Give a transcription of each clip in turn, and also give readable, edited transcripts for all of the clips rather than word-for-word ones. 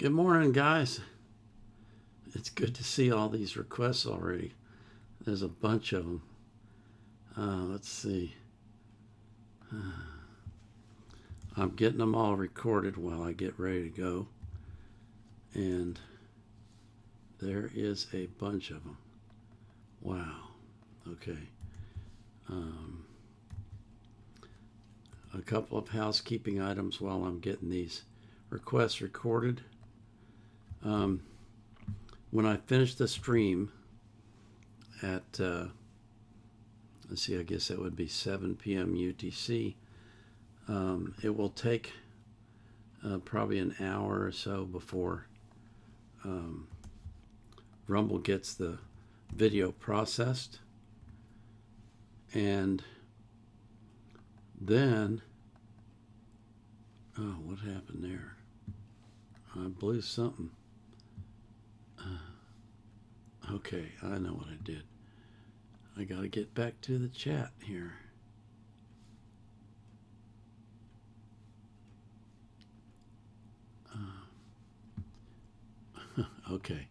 Good morning, guys. It's good to see all these requests already. There's a bunch of them. Let's see. I'm getting them all recorded while I get ready to go. And there is a bunch of them. Wow. Okay. A couple of housekeeping items while I'm getting these requests recorded. When I finish the stream at, let's see, I guess that would be 7 p.m. UTC, it will take probably an hour or so before Rumble gets the video processed. And then, oh, what happened there? I blew something. Okay, I know what I did. I got to get back to the chat here. Okay.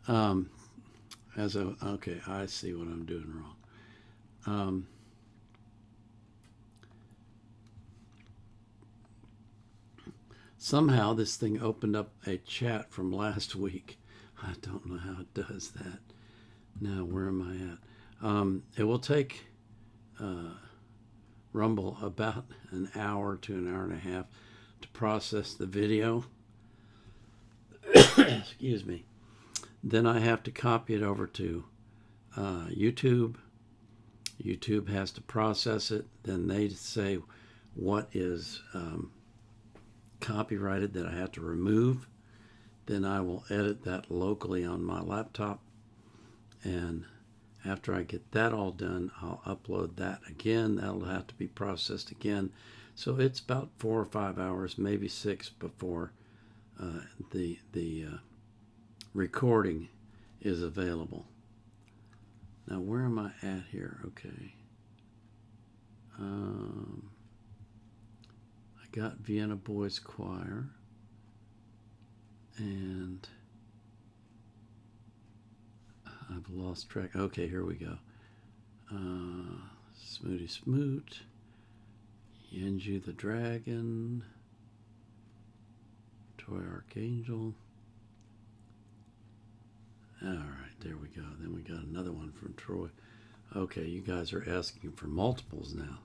Okay, I see what I'm doing wrong. Somehow this thing opened up a chat from last week. I don't know how it does that. Now, where am I at? It will take Rumble about an hour to an hour and a half to process the video. Excuse me. Then I have to copy it over to YouTube. YouTube has to process it. Then they say what is copyrighted that I have to remove. Then I will edit that locally on my laptop. And after I get that all done, I'll upload that again. That'll have to be processed again. So it's about 4 or 5 hours, maybe 6, before the recording is available. Now, where am I at here? Okay. I got Vienna Boys Choir. And I've lost track. Okay, here we go. Smooty Smoot. Yenju the Dragon. Toy Archangel. All right, there we go. Then we got another one from Troy. Okay, you guys are asking for multiples now.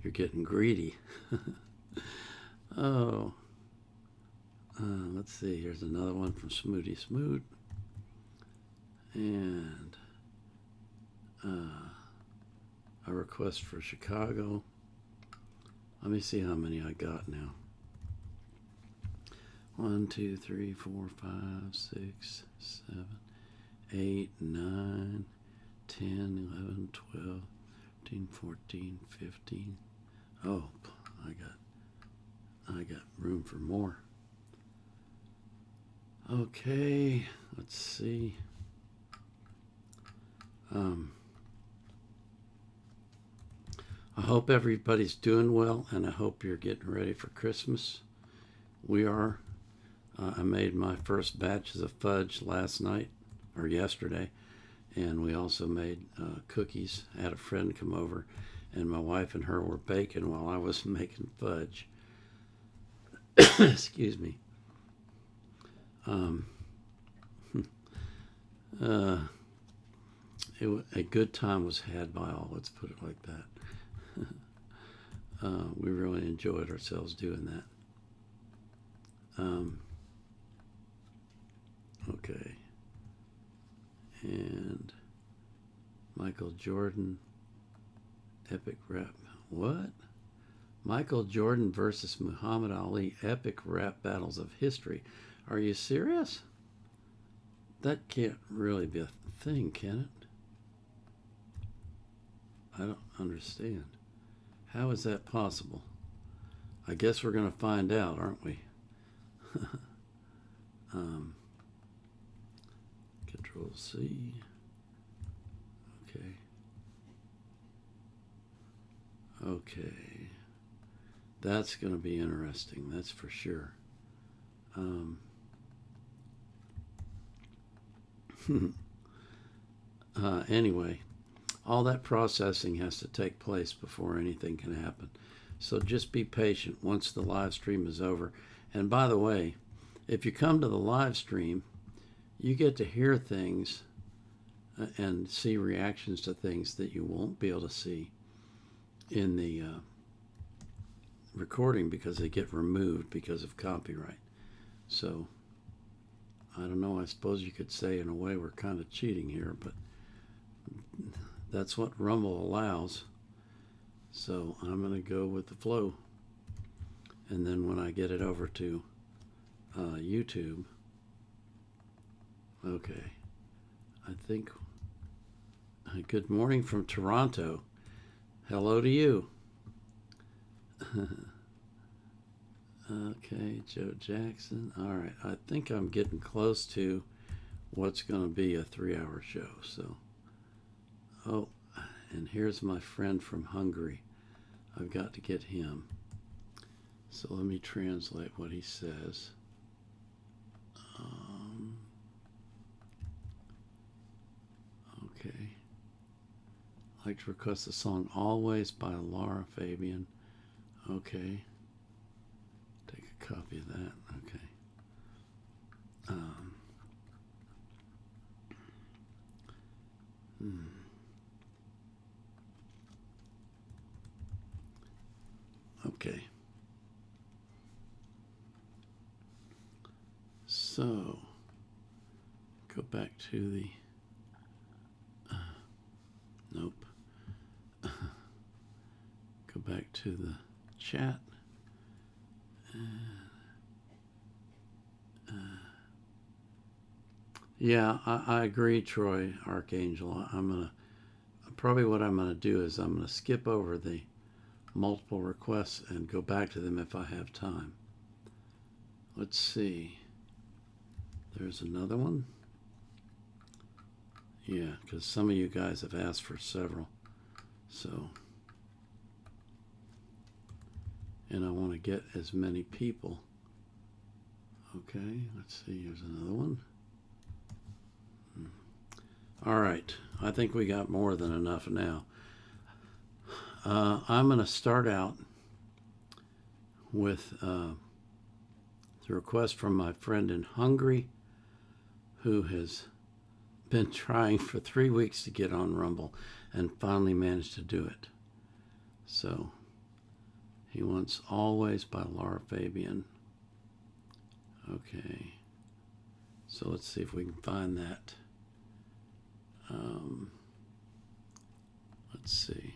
You're getting greedy. Oh. Let's see. Here's another one from Smooty Smoot. And a request for Chicago. Let me see how many I got now. 1, 2, 3, 4, 5, 6, 7, 8, 9, 10, 11, 12, 13, 14, 15. Oh, I got room for more. Okay, let's see. I hope everybody's doing well, and I hope you're getting ready for Christmas. We are. I made my first batches of fudge last night, or yesterday, and we also made cookies. I had a friend come over, and my wife and her were baking while I was making fudge. Excuse me. A good time was had by all, let's put it like that. We really enjoyed ourselves doing that. Okay. And Michael Jordan, epic rap. What? Michael Jordan versus Muhammad Ali, epic rap battles of history. Are you serious? That can't really be a thing, can it? I don't understand. How is that possible? I guess we're going to find out, aren't we? Control C. Okay. Okay. That's going to be interesting, that's for sure. Anyway, all that processing has to take place before anything can happen. So just be patient once the live stream is over. And by the way, if you come to the live stream, you get to hear things and see reactions to things that you won't be able to see in the recording because they get removed because of copyright. So I don't know, I suppose you could say in a way we're kind of cheating here, but that's what Rumble allows. So I'm going to go with the flow. And then when I get it over to YouTube, okay, I think, good morning from Toronto. Hello to you. Okay, Joe Jackson. All right, I think I'm getting close to what's going to be a 3-hour show. So, oh, and here's my friend from Hungary. I've got to get him. So let me translate what he says. Okay. I'd like to request the song Always by Laura Fabian. Okay. Take a copy of that. Okay. Okay. So, go back to the, nope. Go back to the chat. Yeah, I agree, Troy Archangel. Probably what I'm gonna do is I'm gonna skip over the multiple requests and go back to them if I have time. Let's see. There's another one. Yeah, because some of you guys have asked for several. So, and I want to get as many people. Okay, let's see. Here's another one. All right, I think we got more than enough now. I'm going to start out with the request from my friend in Hungary who has been trying for 3 weeks to get on Rumble and finally managed to do it. So he wants Always by Laura Fabian. Okay, so let's see if we can find that. Let's see.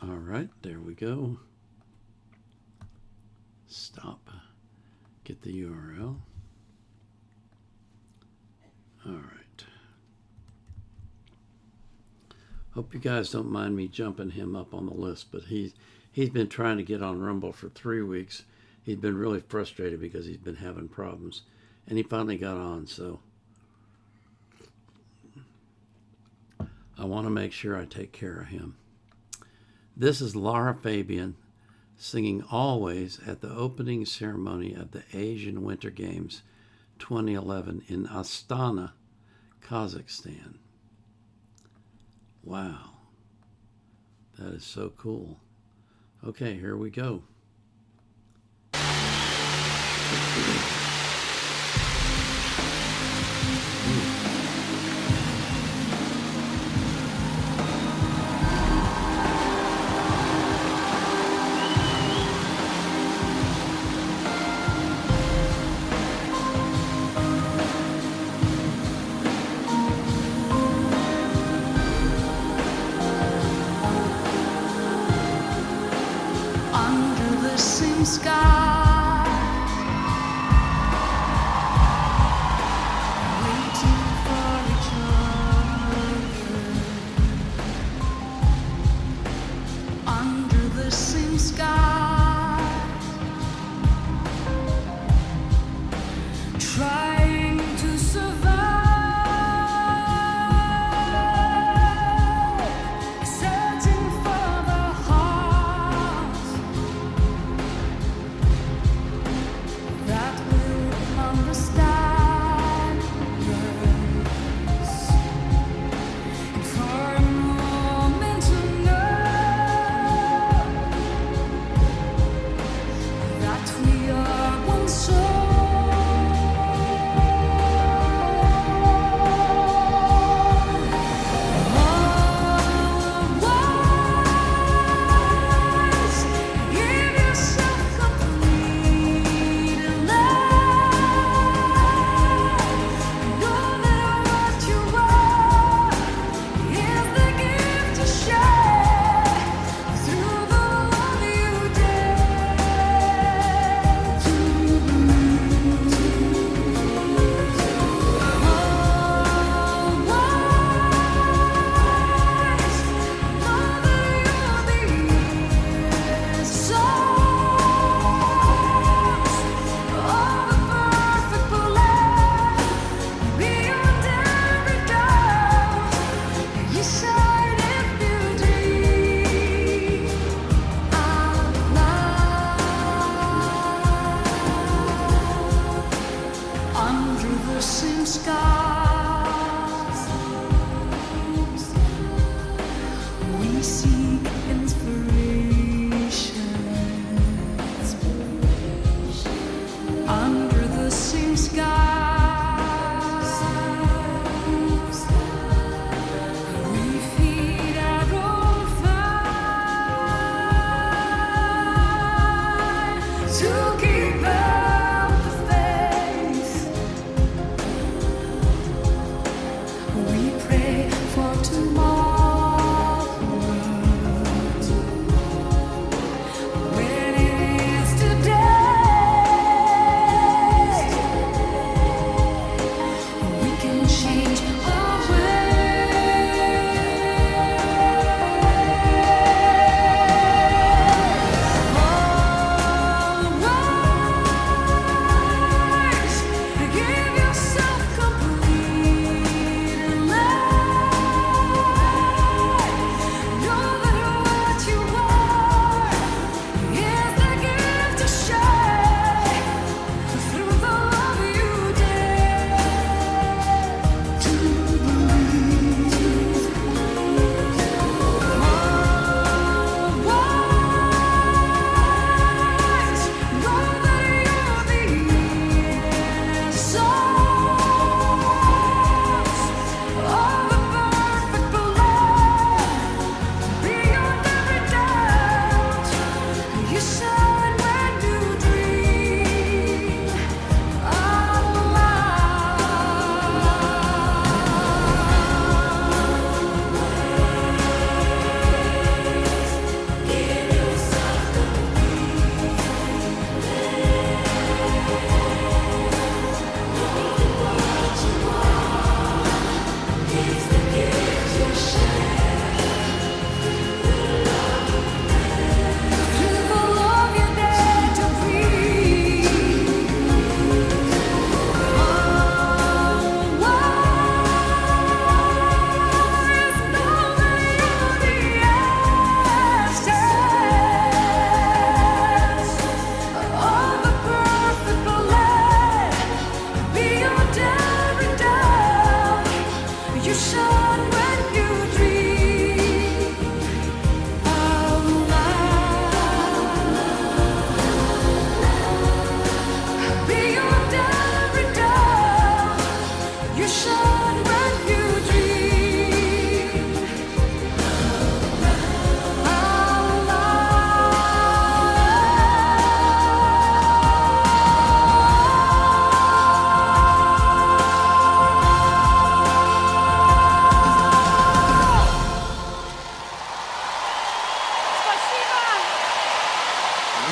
All right, there we go. Stop. Get the URL. All right. Hope you guys don't mind me jumping him up on the list, but he's been trying to get on Rumble for 3 weeks. He's been really frustrated because he's been having problems, and he finally got on. So I want to make sure I take care of him. This is Laura Fabian singing Always at the opening ceremony of the Asian Winter Games 2011 in Astana, Kazakhstan. Wow. That is so cool. Okay, here we go.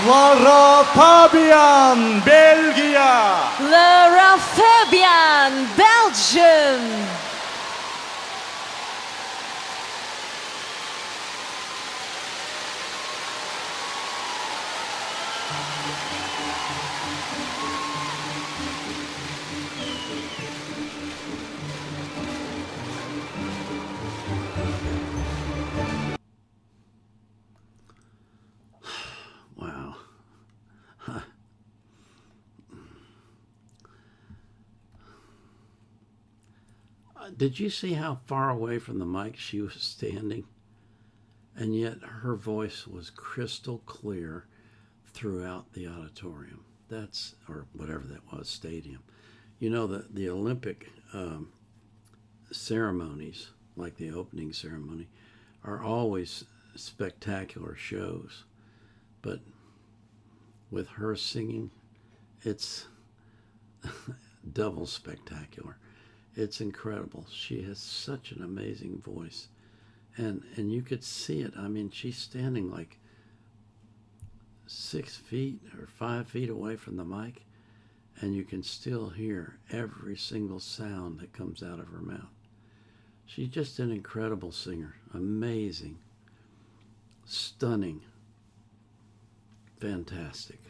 Lara Fabian, Belgia. Lara Fabian, Belgium. Wow. Did you see how far away from the mic she was standing? And yet her voice was crystal clear throughout the auditorium. That's, or whatever that was, stadium. You know, the Olympic ceremonies, like the opening ceremony, are always spectacular shows. But with her singing, it's double spectacular. It's incredible. She has such an amazing voice. And you could see it. I mean, she's standing like 6 feet or 5 feet away from the mic, and you can still hear every single sound that comes out of her mouth. She's just an incredible singer. Amazing. Stunning. Fantastic.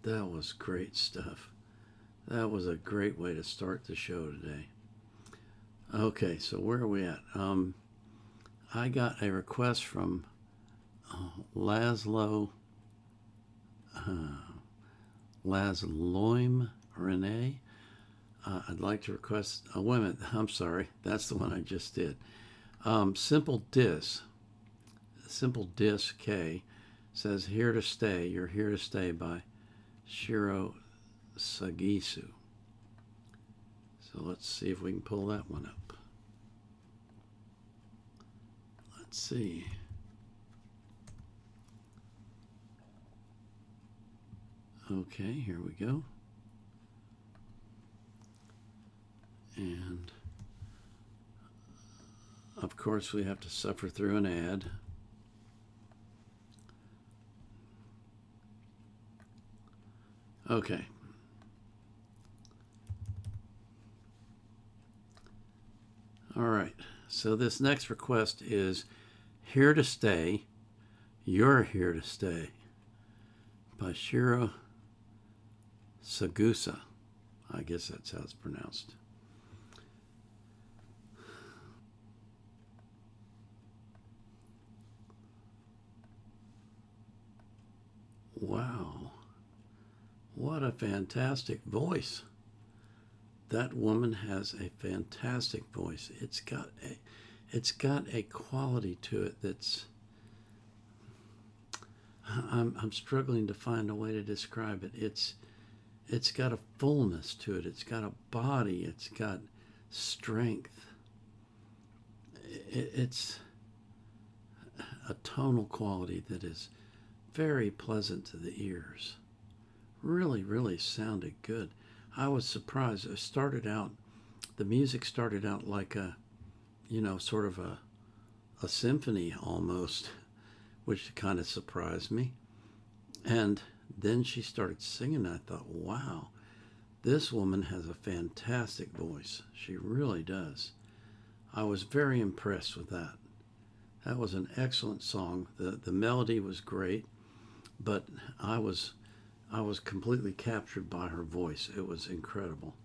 That was great stuff. That was a great way to start the show today. Okay, so where are we at? I got a request from Laszloim Renee. I'd like to request a woman. I'm sorry, that's the one I just did. Simple Dis K says "Here to Stay." You're Here to Stay by Shiro Sagisu. So let's see if we can pull that one up. Let's see. Okay, here we go. And of course we have to suffer through an ad. Okay. All right. So this next request is Here to Stay, You're Here to Stay by Shiro Sagusa. I guess that's how it's pronounced. Wow. What a fantastic voice. That woman has a fantastic voice. It's got a quality to it that's I'm struggling to find a way to describe it. It's got a fullness to it. It's got a body. It's got strength. It's a tonal quality that is very pleasant to the ears. Really, really sounded good. I was surprised. The music started out like a, sort of a symphony almost, which kind of surprised me. And then she started singing. I thought, wow, this woman has a fantastic voice. She really does. I was very impressed with that. That was an excellent song. The melody was great, but I was completely captured by her voice. It was incredible.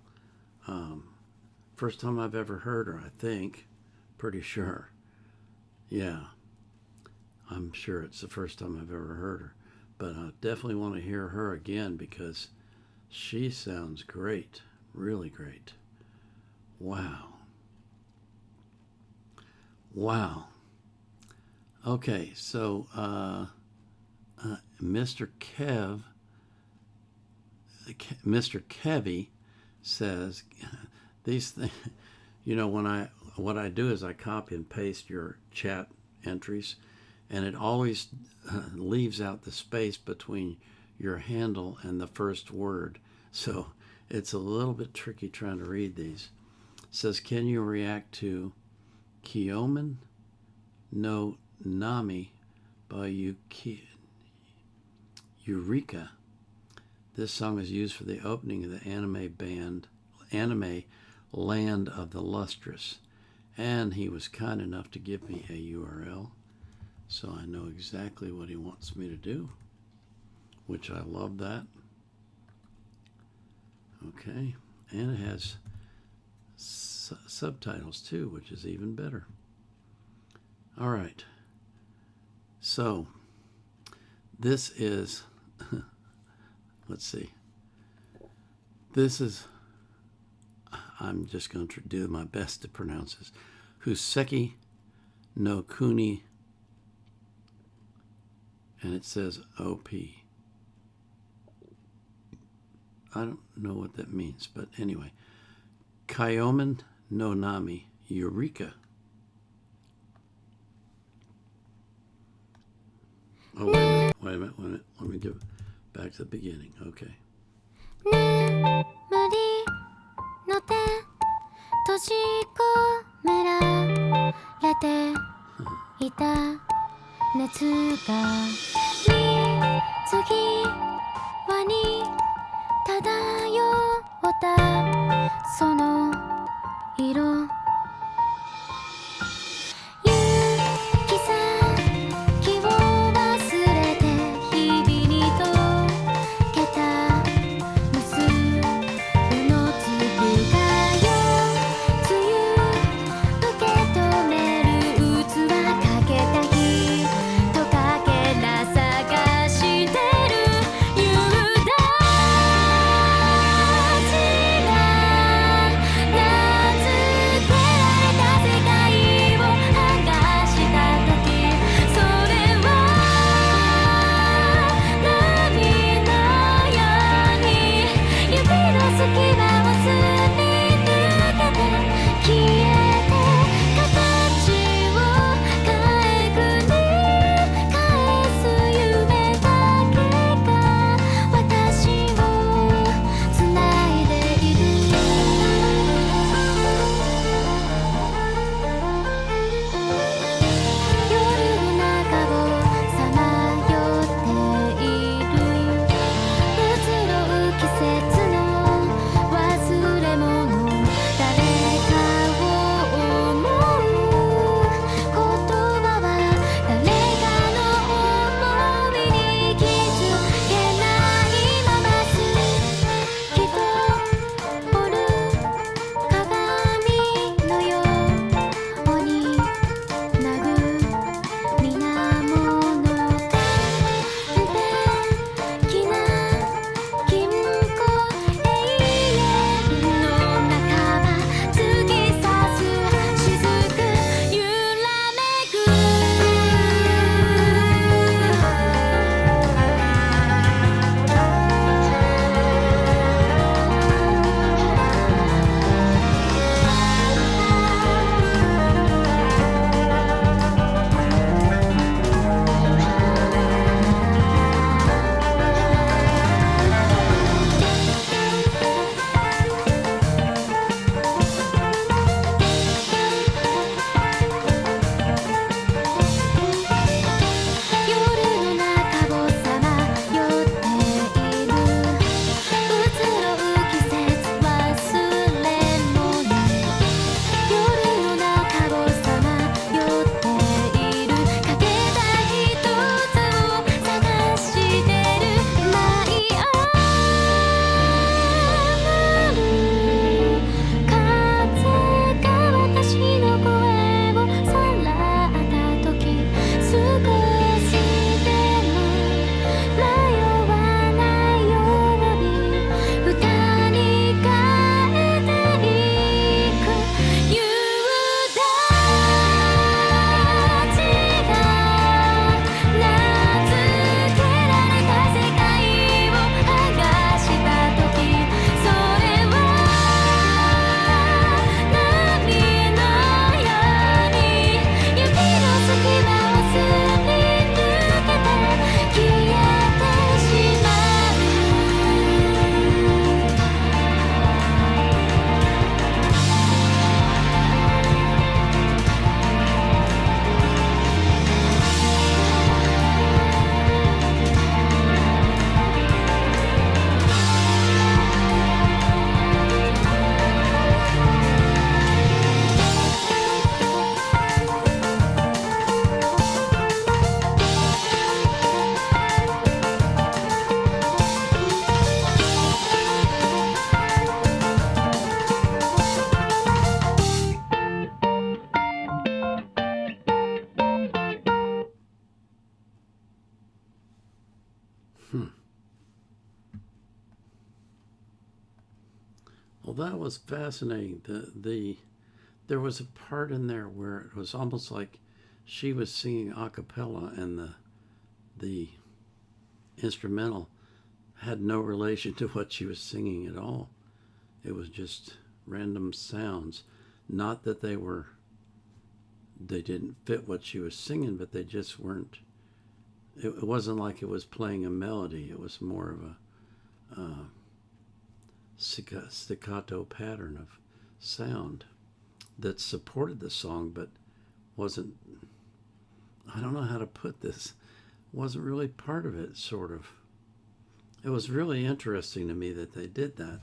First time I've ever heard her, I think. Pretty sure. Yeah. I'm sure it's the first time I've ever heard her. But I definitely want to hear her again because she sounds great. Really great. Wow. Wow. Okay, so Mr. Kevy says these things. What I do is I copy and paste your chat entries, and it always leaves out the space between your handle and the first word. So it's a little bit tricky trying to read these. It says, can you react to Kyomen no Nami by Eureka? This song is used for the opening of the anime Land of the Lustrous. And he was kind enough to give me a URL, so I know exactly what he wants me to do, which I love that. Okay, and it has subtitles too, which is even better. All right, so this is, let's see, I'm just going to do my best to pronounce this. Huseki no Kuni, and it says OP. I don't know what that means, but anyway. Kyomen no Nami, Eureka. Oh, wait a minute. Let me give it back to the beginning. Okay. の手閉じ込められていた熱が水際に漂ったその色行き先を忘れて日々に溶けた無数の粒がよ梅雨受け止める器かけた日とかけら探してる夕立ちが名付け Well, that was fascinating. There was a part in there where it was almost like she was singing a cappella, and the instrumental had no relation to what she was singing at all. It was just random sounds. Not that they didn't fit what she was singing, but they just weren't. It wasn't like it was playing a melody. It was more of a staccato pattern of sound that supported the song, but wasn't, I don't know how to put this, wasn't really part of it, sort of. It was really interesting to me that they did that.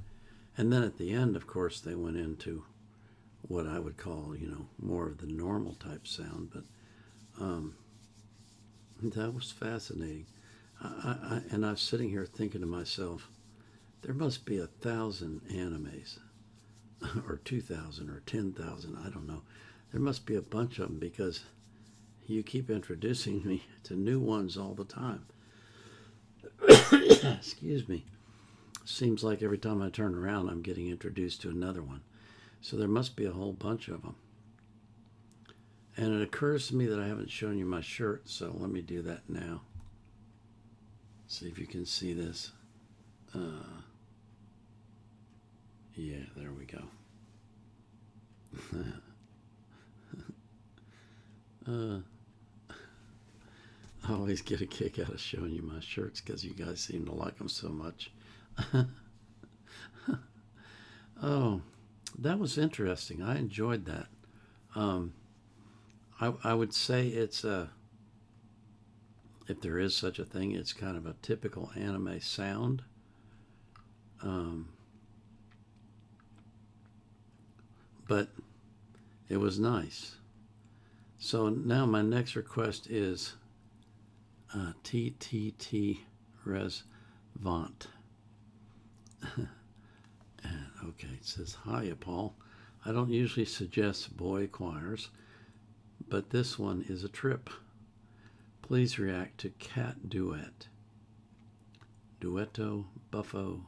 And then at the end, of course, they went into what I would call, more of the normal type sound, but that was fascinating. And I was sitting here thinking to myself, there must be 1,000 animes, or 2,000, or 10,000, I don't know. There must be a bunch of them, because you keep introducing me to new ones all the time. Excuse me. Seems like every time I turn around, I'm getting introduced to another one. So there must be a whole bunch of them. And it occurs to me that I haven't shown you my shirt, so let me do that now. See if you can see this. Yeah, there we go. I always get a kick out of showing you my shirts because you guys seem to like them so much. Oh, that was interesting. I enjoyed that. I would say it's if there is such a thing, it's kind of a typical anime sound. But it was nice. So now my next request is TTT Res Vant. Okay, it says, "Hiya, Paul. I don't usually suggest boy choirs, but this one is a trip. Please react to Cat Duet. Duetto Buffo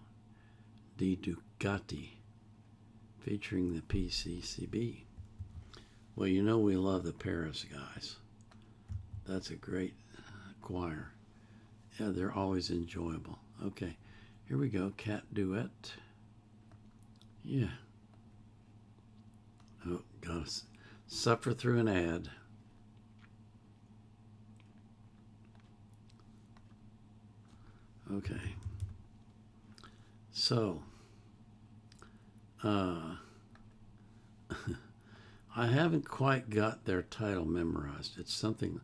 di Ducati, featuring the PCCB." Well, we love the Paris guys. That's a great choir. Yeah, they're always enjoyable. Okay, here we go. Cat Duet. Yeah. Oh, gotta suffer through an ad. Okay. So, I haven't quite got their title memorized. It's something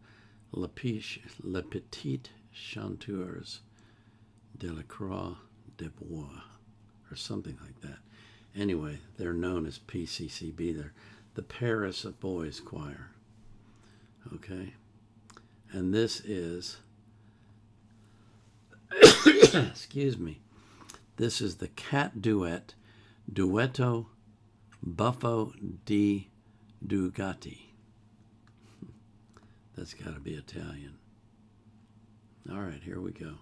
Les Petites Chanteurs de la Croix de Bois, or something like that. Anyway, they're known as PCCB. They're the Paris of Boys Choir. Okay? And this is, excuse me, this is the Cat Duet, Duetto Buffo di Ducati. That's got to be Italian. All right, here we go.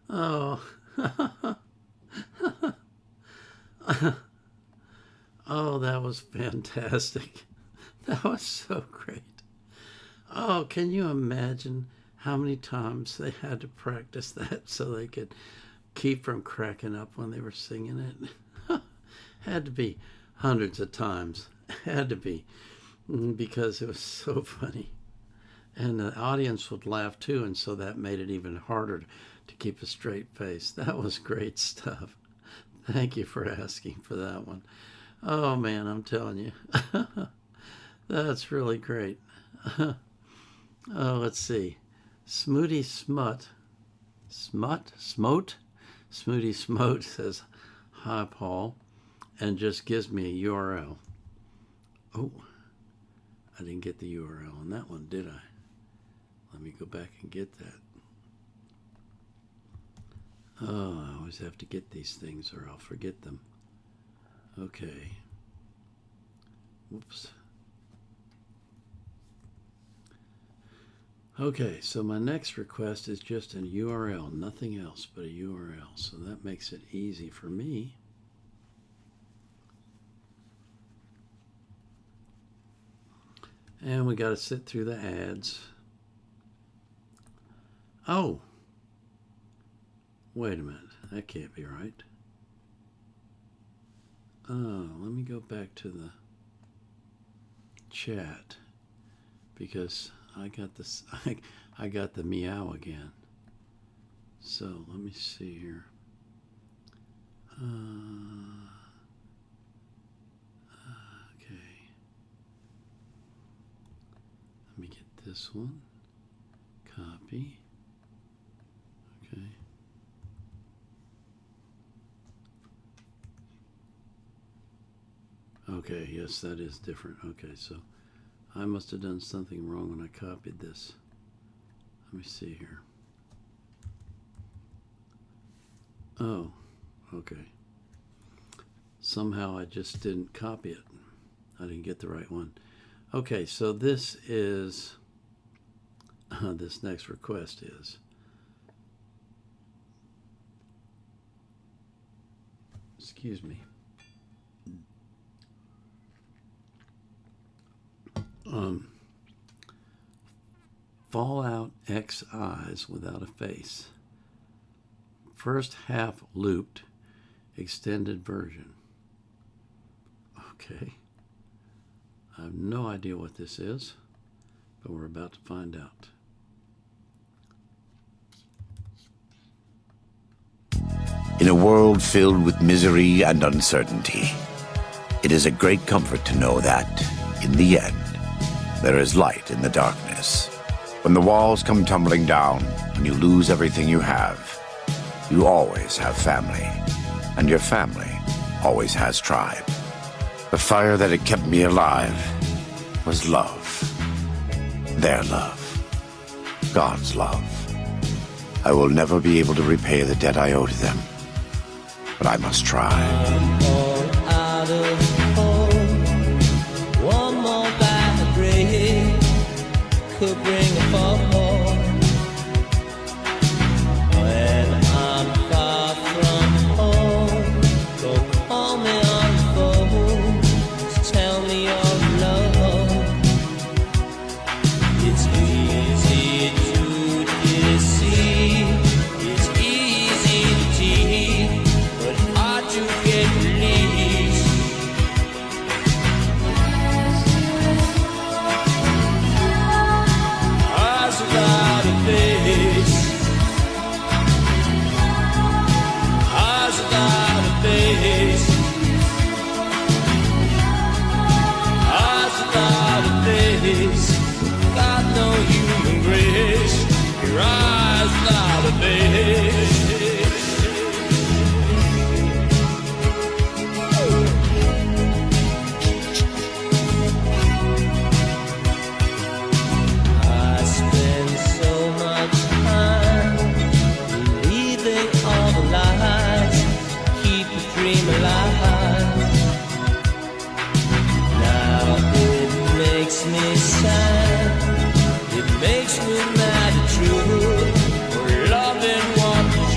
Oh. Oh, that was fantastic. That was so great. Oh, can you imagine how many times they had to practice that so they could keep from cracking up when they were singing it? Had to be hundreds of times. Had to be, because it was so funny. And the audience would laugh too, and so that made it even harder to keep a straight face. That was great stuff. Thank you for asking for that one. Oh man, I'm telling you. That's really great. Oh, let's see. Smooty Smut. Smote? Smooty Smote says, "Hi, Paul," and just gives me a URL. Oh, I didn't get the URL on that one, did I? Let me go back and get that. Oh, I always have to get these things or I'll forget them. Okay. Whoops. Okay, so my next request is just a URL, nothing else but a URL. So that makes it easy for me. And we got to sit through the ads. Oh, wait a minute. That can't be right. Oh, let me go back to the chat because I got this. I got the meow again. So let me see here. Okay. Let me get this one. Copy. Okay. Okay, yes, that is different. Okay, so I must have done something wrong when I copied this. Let me see here. Oh, okay. Somehow I just didn't copy it. I didn't get the right one. Okay, so this is, this next request is, excuse me. Fallout X Eyes without a face. First half looped, extended version. Okay. I have no idea what this is, but we're about to find out. In a world filled with misery and uncertainty, it is a great comfort to know that, in the end, there is light in the darkness. When the walls come tumbling down and you lose everything you have, you always have family, and your family always has tribe. The fire that had kept me alive was love. Their love. God's love. I will never be able to repay the debt I owe to them, but I must try. Out of hope, one more bad break could bring a fall. When I'm far from home, go call me on the phone to tell me your love. It's easy to deceive, it's easy to cheat, but hard to get released. Eyes without a face, eyes without a face, eyes without a face. Got no human grace. Your eyes without a face. I spend so much time believing all the lies, keep the dream alive. Now it makes me sad, it makes me mad at you for loving what was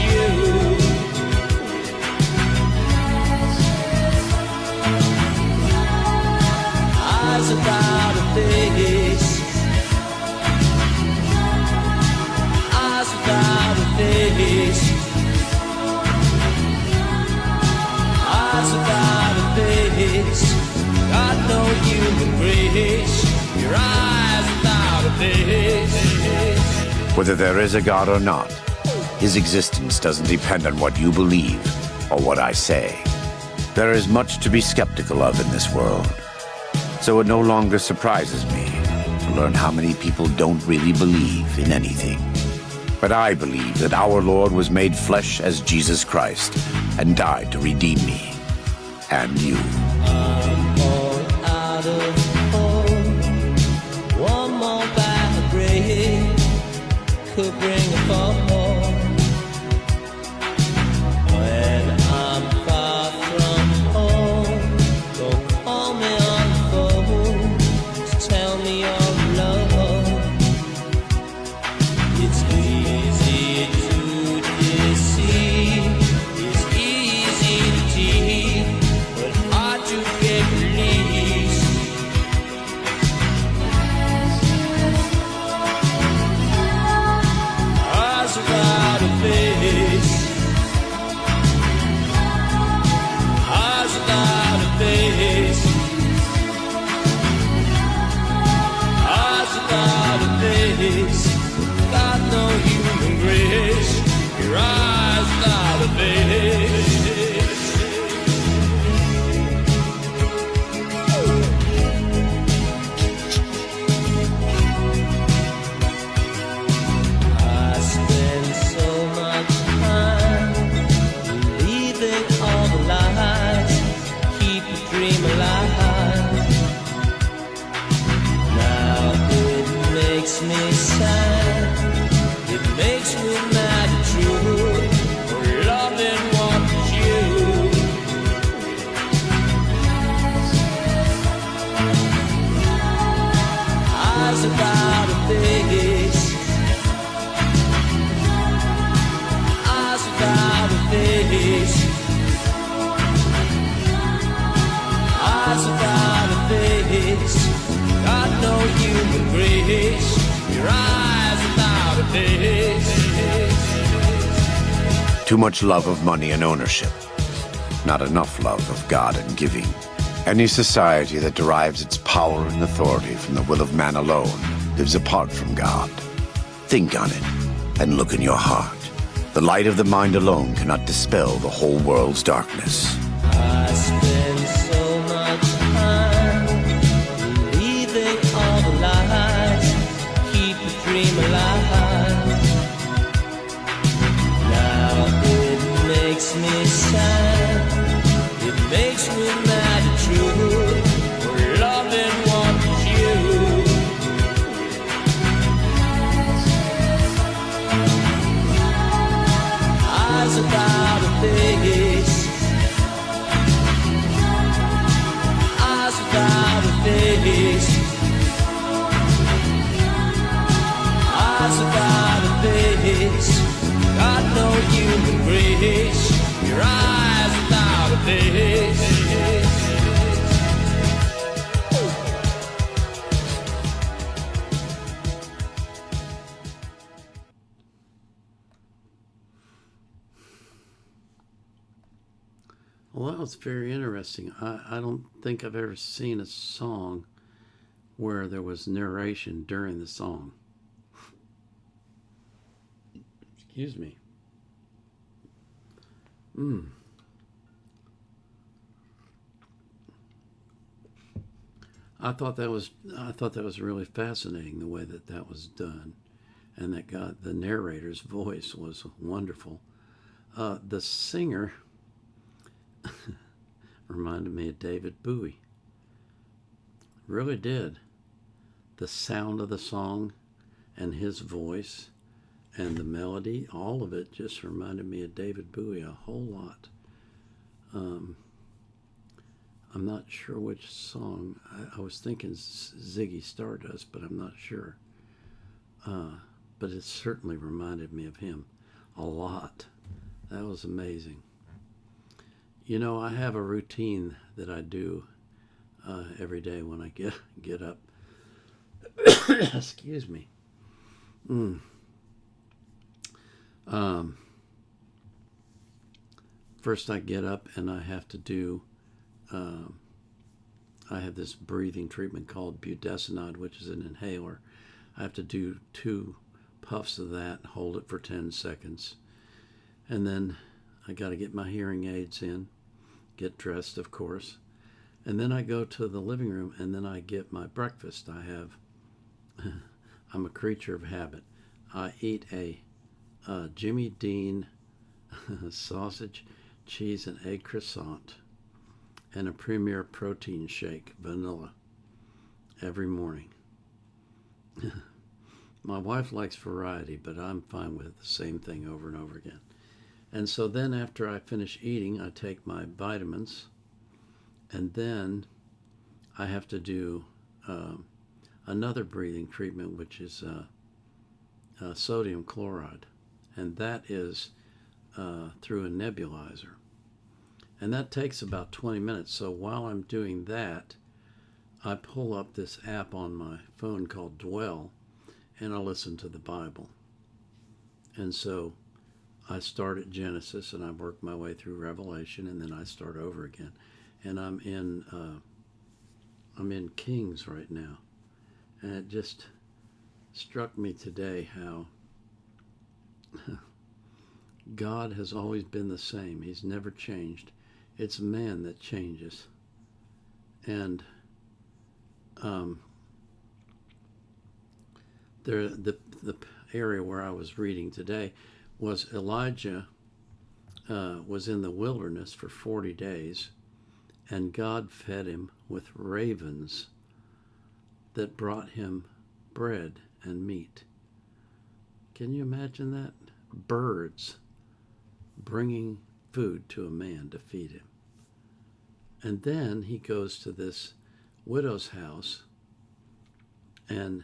face. Got no human grace. Your eyes without a face. Whether there is a God or not, his existence doesn't depend on what you believe or what I say. There is much to be skeptical of in this world, so it no longer surprises me to learn how many people don't really believe in anything. But I believe that our Lord was made flesh as Jesus Christ and died to redeem me and you. All out of hope. One more bad break could bring a fall. When I'm far from home, don't call me on the phone to tell me your love. It's easy to deceive, it's easy to cheat, but hard to get released. Eyes without a face. Eyes without a face. Eyes without a face. Got no human grace. Your eyes without a face. I spend so much time believing all the lies, keep the dream alive. Now it makes me sad, it makes me mad at you for loving what is you. Eyes without a face. Eyes without a face. Eyes without a face. Got no human grace. Your eyes without a face. Too much love of money and ownership. Not enough love of God and giving. Any society that derives its power and authority from the will of man alone lives apart from God. Think on it and look in your heart. The light of the mind alone cannot dispel the whole world's darkness. I spend so much time believing all the lies, keep the dream alive. Now it makes me sad, it makes me mad at you for loving what is you. Eyes without a face. Eyes without a face. Eyes without a face. Got no human grace. Your eyes without a face. Well, that was very interesting. I don't think I've ever seen a song where there was narration during the song. Excuse me. I thought that was really fascinating, the way that was done, and that the narrator's voice was wonderful. The singer reminded me of David Bowie. Really did. The sound of the song and his voice and the melody, all of it just reminded me of David Bowie a whole lot. I'm not sure which song. I was thinking Ziggy Stardust, but I'm not sure. But it certainly reminded me of him a lot. That was amazing. You know, I have a routine that I do every day when I get up. Excuse me. First I get up and I have to do I have this breathing treatment called budesonide, which is an inhaler. I have to do 2 puffs of that, hold it for 10 seconds. And then I got to get my hearing aids in, get dressed, of course. And then I go to the living room and then I get my breakfast. I'm a creature of habit. I eat a Jimmy Dean sausage, cheese, and egg croissant and a Premier protein shake, vanilla, every morning. My wife likes variety, but I'm fine with the same thing over and over again. And so then after I finish eating, I take my vitamins, and then I have to do another breathing treatment, which is sodium chloride, and that is through a nebulizer. And that takes about 20 minutes. So while I'm doing that, I pull up this app on my phone called Dwell, and I listen to the Bible. And so I start at Genesis, and I work my way through Revelation, and then I start over again. And I'm in Kings right now. And it just struck me today how God has always been the same. He's never changed. It's man that changes. And the area where I was reading today was Elijah was in the wilderness for 40 days, and God fed him with ravens that brought him bread and meat. Can you imagine that? Birds bringing food to a man to feed him. And then he goes to this widow's house, and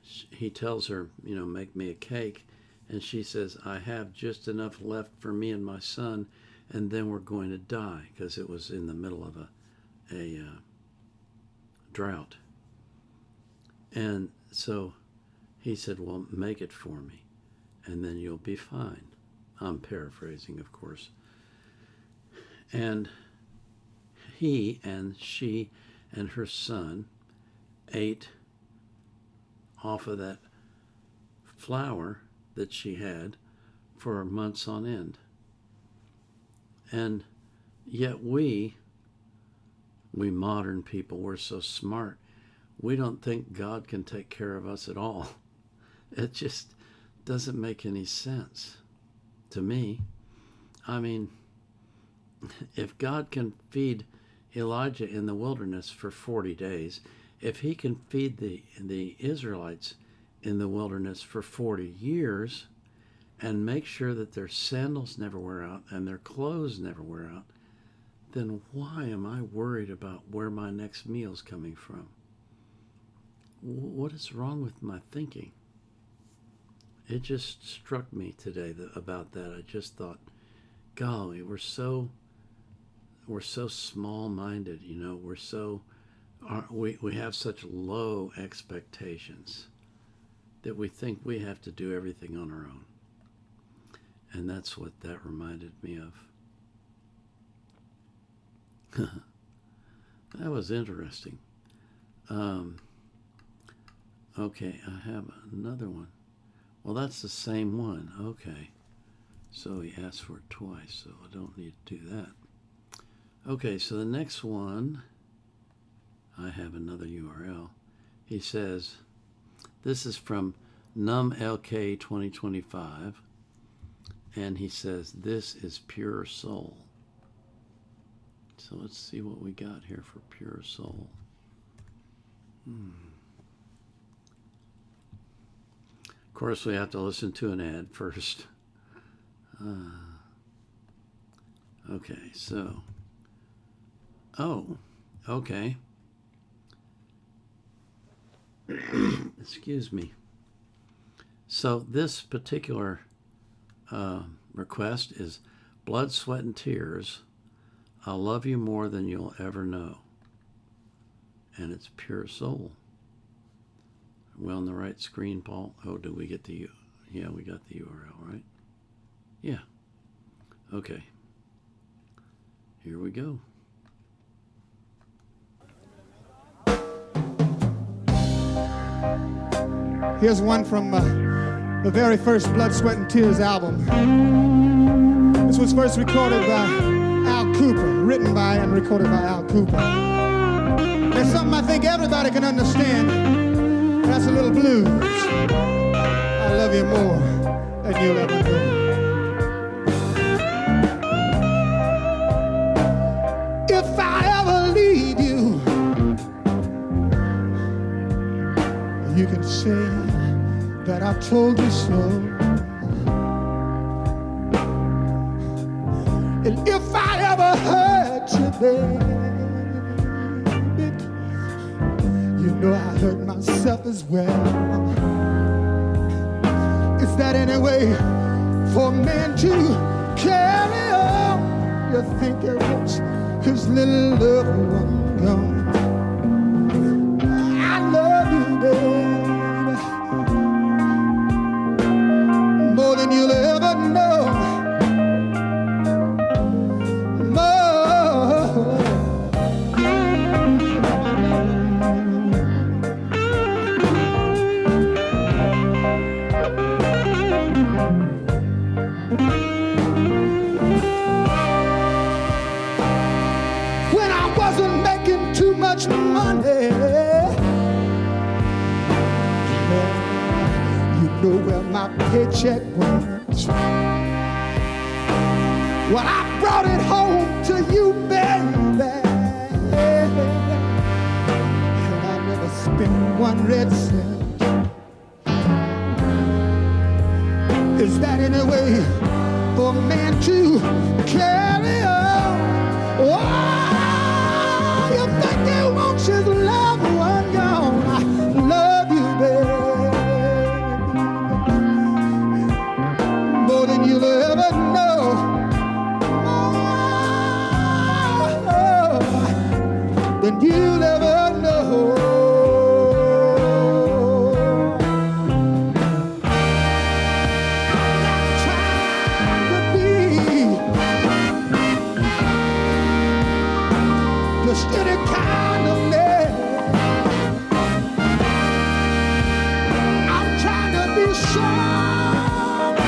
he tells her, make me a cake. And she says, I have just enough left for me and my son, and then we're going to die, because it was in the middle of a drought. And so he said, well, make it for me, and then you'll be fine. I'm paraphrasing, of course. And he and she and her son ate off of that flour that she had for months on end. And yet we modern people, we're so smart, we don't think God can take care of us at all. It just doesn't make any sense to me. I mean, if God can feed Elijah in the wilderness for 40 days, if he can feed the Israelites in the wilderness for 40 years and make sure that their sandals never wear out and their clothes never wear out, then why am I worried about where my next meal's coming from? What is wrong with my thinking? It just struck me today about that. I just thought, golly, we're so small-minded, we have such low expectations that we think we have to do everything on our own. And that's what that reminded me of. That was interesting. Okay, I have another one. Well, that's the same one. Okay. So he asked for it twice, so I don't need to do that. Okay, so the next one, I have another URL. He says, this is from NumLK 2025, and he says, this is pure soul. So let's see what we got here for pure soul. Of course, we have to listen to an ad first. Okay, so, okay. Excuse me. So this particular request is Blood, Sweat, and Tears. I'll love you more than you'll ever know. And it's pure soul. Are we on the right screen, Paul? Oh, did we get the... Yeah, we got the URL, right? Yeah. Okay. Here we go. Here's one from the very first Blood, Sweat, and Tears album. This was first recorded by Al Cooper, written by and recorded by Al Cooper. There's something I think everybody can understand. That's a little blues. I love you more than you'll ever know. If I ever leave you, you can say that I told you so. And if I ever hurt you, baby, you know I hurt myself as well. Is that any way for a man to carry on? You think it was his little loved one gone? I love you, baby, more than you'll ever know. When I wasn't making too much money, you know where my paycheck went. Well, I brought it home to you, baby, and I never spent one red cent. Is that any way for a man to carry on? Oh, you think he wants his loved one gone? I love you, baby, more than you'll ever know. More than you'll ever know. Just any kind of man. I'm trying to be somebody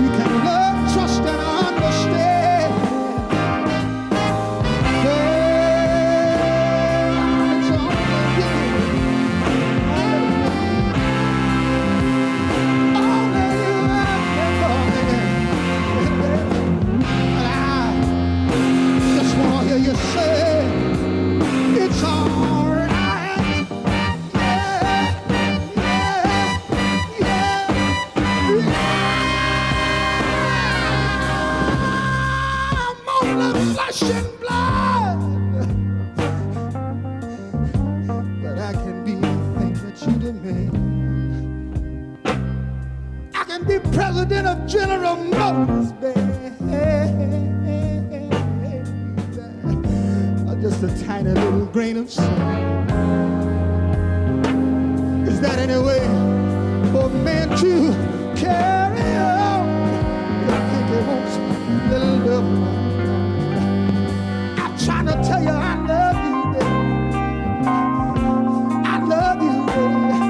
you can love, trust, and understand. It's only you. Only you just wanna hear you say it's alright. Yeah, yeah, yeah, yeah. I'm only flesh and blood, but I can be anything that you demand. I can be president of General Motors, baby. Just a tiny little grain of sand. Is that any way for a man to carry on? You think he wants a little love? I'm trying to tell you I love you, baby. I love you, baby.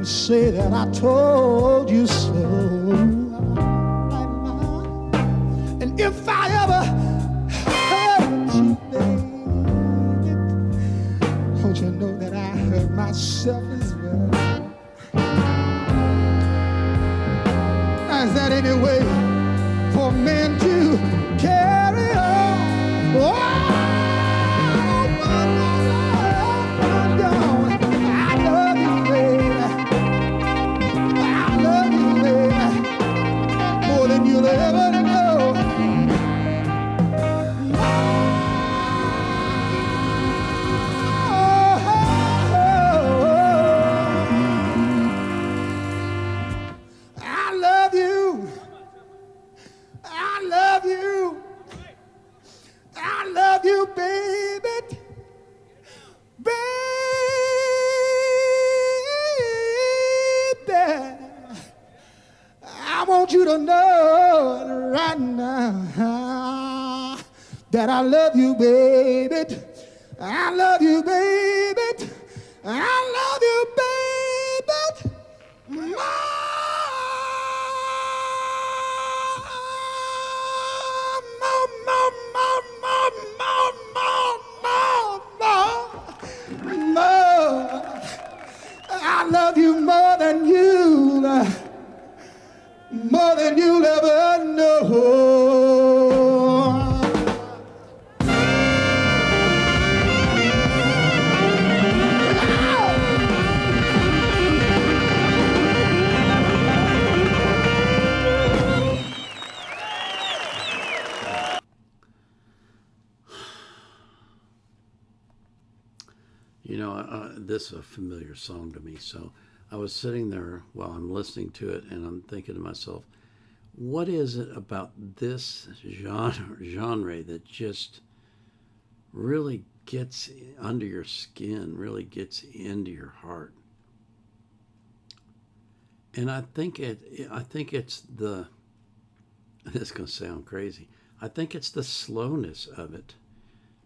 and say that I told you so. And if I ever hurt you, baby, don't you know that I hurt myself as well? Is that any way for men to carry on? Oh, you'll ever know. I love you. I love you. I love you, baby. Baby. I want you to know right now that I love you, baby. I love you, baby. I love you, baby. I love you more than you'll ever know. You know, this is a familiar song to me, so I was sitting there while I'm listening to it, and I'm thinking to myself, what is it about this genre that just really gets under your skin, really gets into your heart? And I think it's the, this is going to sound crazy, I think it's the slowness of it.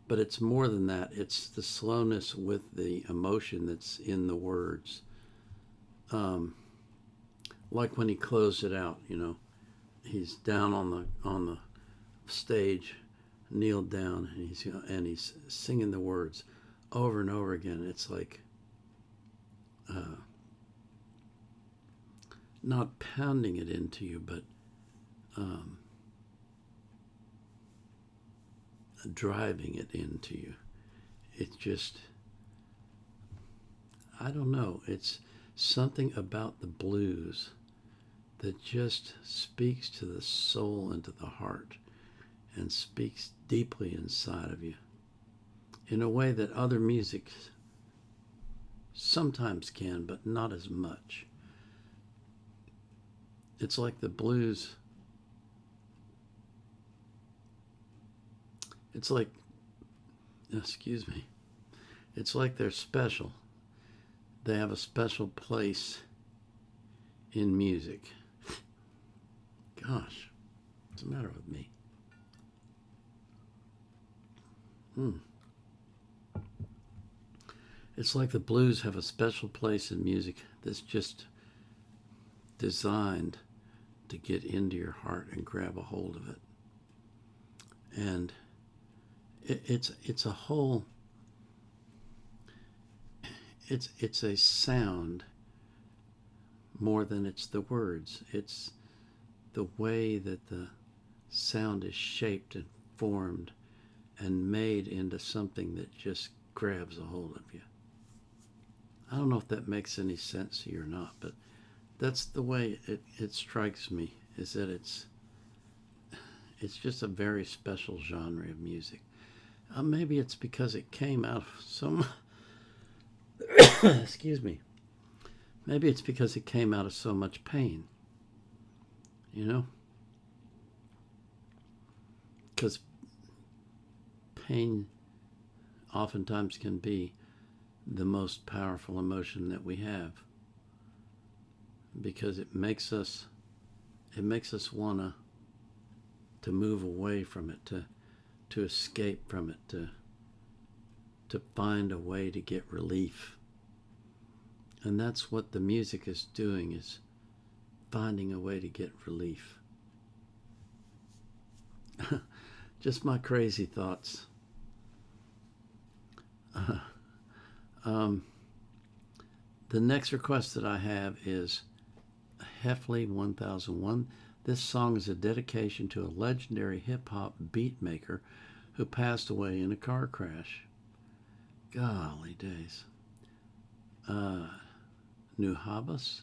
But it's more than that. It's the slowness with the emotion that's in the words. Like when he closed it out, you know, he's down on the stage, kneeled down, and he's singing the words over and over again. It's like not pounding it into you, but driving it into you. It's just, I don't know, it's something about the blues that just speaks to the soul and to the heart and speaks deeply inside of you in a way that other music sometimes can, but not as much. It's like the blues, it's like, excuse me, it's like they're special. They have a special place in music. Gosh, what's the matter with me? It's like the blues have a special place in music that's just designed to get into your heart and grab a hold of it. And it's a whole, it's a sound more than it's the words. It's the way that the sound is shaped and formed and made into something that just grabs a hold of you. I don't know if that makes any sense to you or not, but that's the way it strikes me, is that it's just a very special genre of music. Maybe it's because it came out of so excuse me. Maybe it's because it came out of so much pain. You know? Because pain oftentimes can be the most powerful emotion that we have. Because it makes us want to move away from it, to escape from it, to find a way to get relief. And that's what the music is doing, is finding a way to get relief. Just my crazy thoughts. The next request that I have is Heffley 1001. This song is a dedication to a legendary hip-hop beat maker who passed away in a car crash. Golly days. New Habas.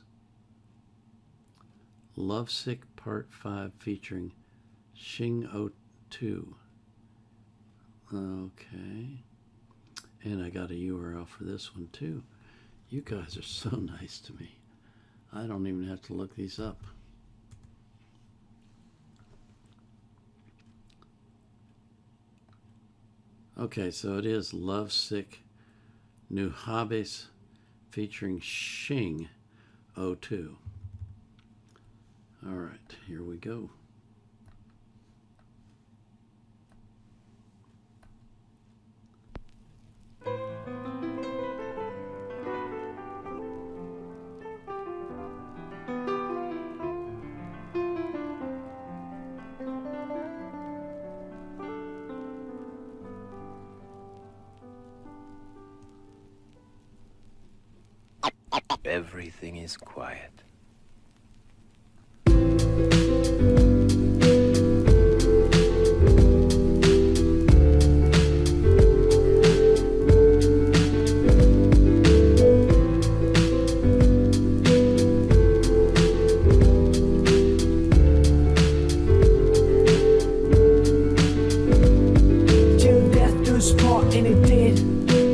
Lovesick Part 5 featuring Shing O2. Okay. And I got a URL for this one too. You guys are so nice to me. I don't even have to look these up. Okay, so it is Lovesick New Hobbies featuring Shing O2. All right, here we go. Everything is quiet. Till death do us part, and it did.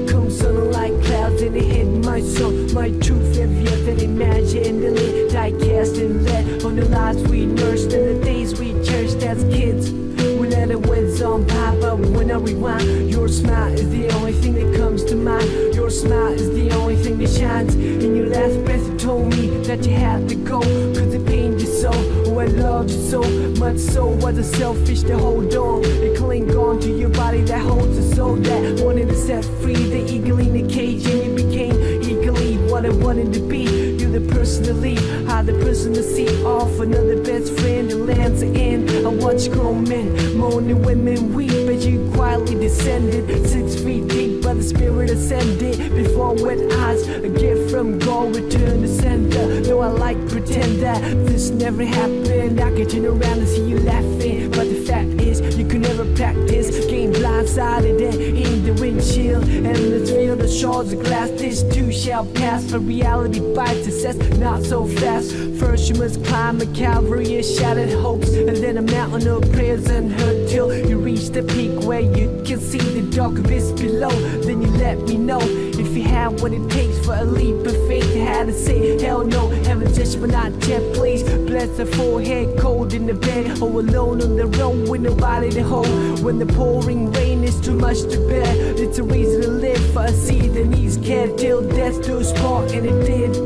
Come sun like clouds, and it hit my soul. My truth heavier than imagined. And lit, die cast and let on the lives we nursed and the days we cherished as kids. We let it whiz on by, but when I rewind, your smile is the only thing that comes to mind. Your smile is the only thing that shines. In your last breath, you told me that you had to go, cause it pained you so. Oh, I loved you so much, so was it selfish to hold on and cling on to your body that holds a soul that wanted to set free the eagle in the cage, and you became eagerly what I wanted to be. You're the person to lead, I'm the person to see off another best friend and lands the end. I watch grown men moan and women weep as you quietly descended 6 feet deep, by the spirit ascended before wet eyes. A gift from God, return to sender. Though I like pretend that this never happened, I can turn around and see you laughing, but the fact is you could never practice. Game blindsided and in the windshield, and let's feel the shards of glass. This too shall pass, for reality bites success not so fast. First you must climb a Calvary of shattered hopes, and then a mountain of prayers unheard, till you reach the peak where you can see the dark abyss below. Then you let me know if you have what it takes for a leap of faith. You had to say hell no, heaven judgment not yet, please. Bless the forehead, cold in the bed, or alone on the road with nobody to hold. When the pouring rain is too much to bear, it's a reason to live for a seed that needs care. Till death do us part, and it did.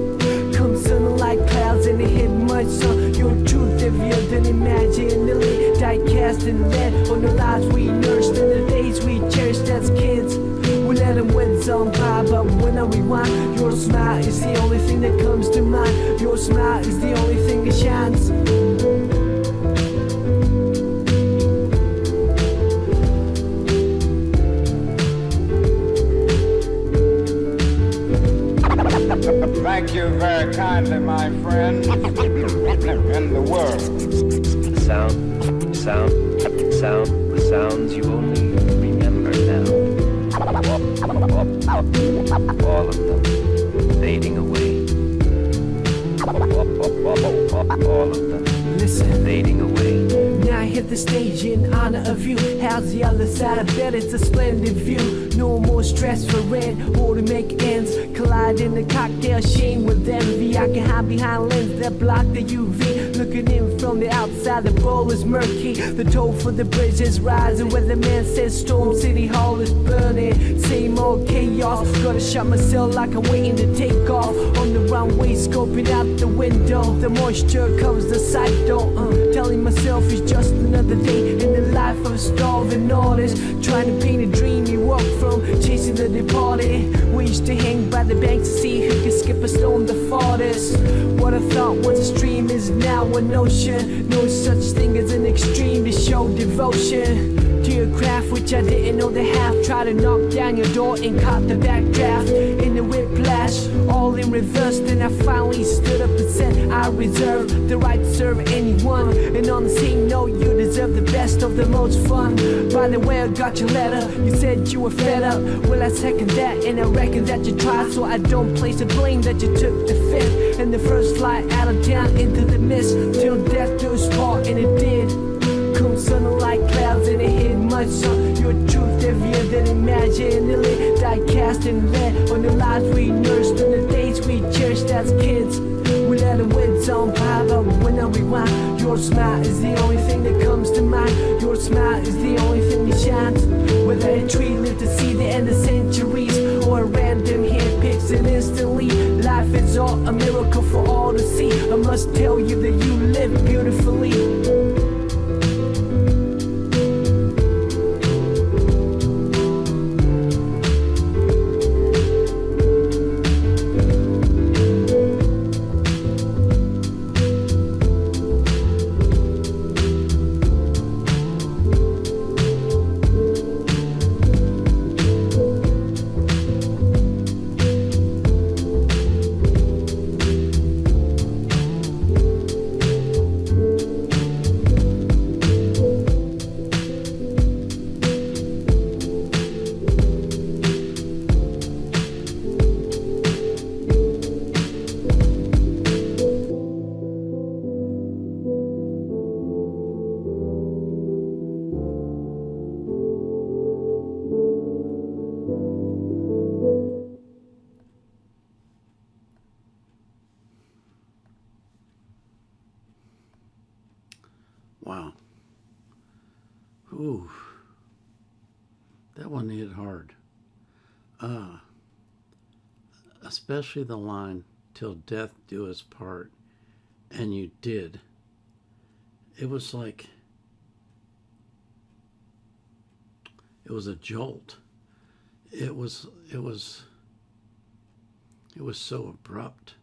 Come sun like clouds, and it hit much sun. Your truth heavier than imagined. The lit, die cast and lead on the lives we nursed and the days we cherished as kids. We let them winds on by, but when I rewind, your smile is the only thing that comes to mind. Your smile is the only thing that shines. Thank you very kindly, my friend. In the world. The sounds you only remember now. All of them fading away. All of them Listen, fading away. now I hit the stage in honor of you. How's the other side? I bet it's a splendid view. No more stress for rent or to make ends. Collide in the cocktail shame with envy. I can hide behind lenses that block the UV. Looking in from the outside, the bowl is murky. The toll for the bridge is rising. Where the man says Storm City Hall is burning. Same old chaos. Gotta shut myself like I'm waiting to take off. On the runway, scoping out the window. The moisture covers the sight, telling myself it's just another day in the life of a starving artist, trying to paint a dream you walk from. Change chasing the departed. We used to hang by the banks to see who could skip a stone the farthest. What I thought was a stream is now an ocean. No such thing as an extreme to show devotion to your craft, which I didn't know the half. Try to knock down your door and caught the backdraft in the whiplash, all in reverse. Then I finally stood up and said I reserve the right to serve anyone. And on the same note, you deserve the best of the most fun. By the way, I got your letter. You said you were fed up. Well, I second that, and I reckon that you tried, so I don't place the blame that you took the fifth and the first flight out of town into the mist till death do us part, and it did. Come sun like clouds and it hid my sun. Your truth heavier than imaginally died cast and red on the lives we nursed and the days we cherished as kids. We let the winds on by, but when I rewind, your smile is the only thing that comes to mind. Your smile is the only thing that shines. Whether a tree lived to see the end of centuries or a random hit picks it instantly, life is all a miracle for all to see. I must tell you that you live beautifully. Wow. Ooh. That one hit hard. Especially the line, till death do us part, and you did. It was like, it was a jolt. It was so abrupt.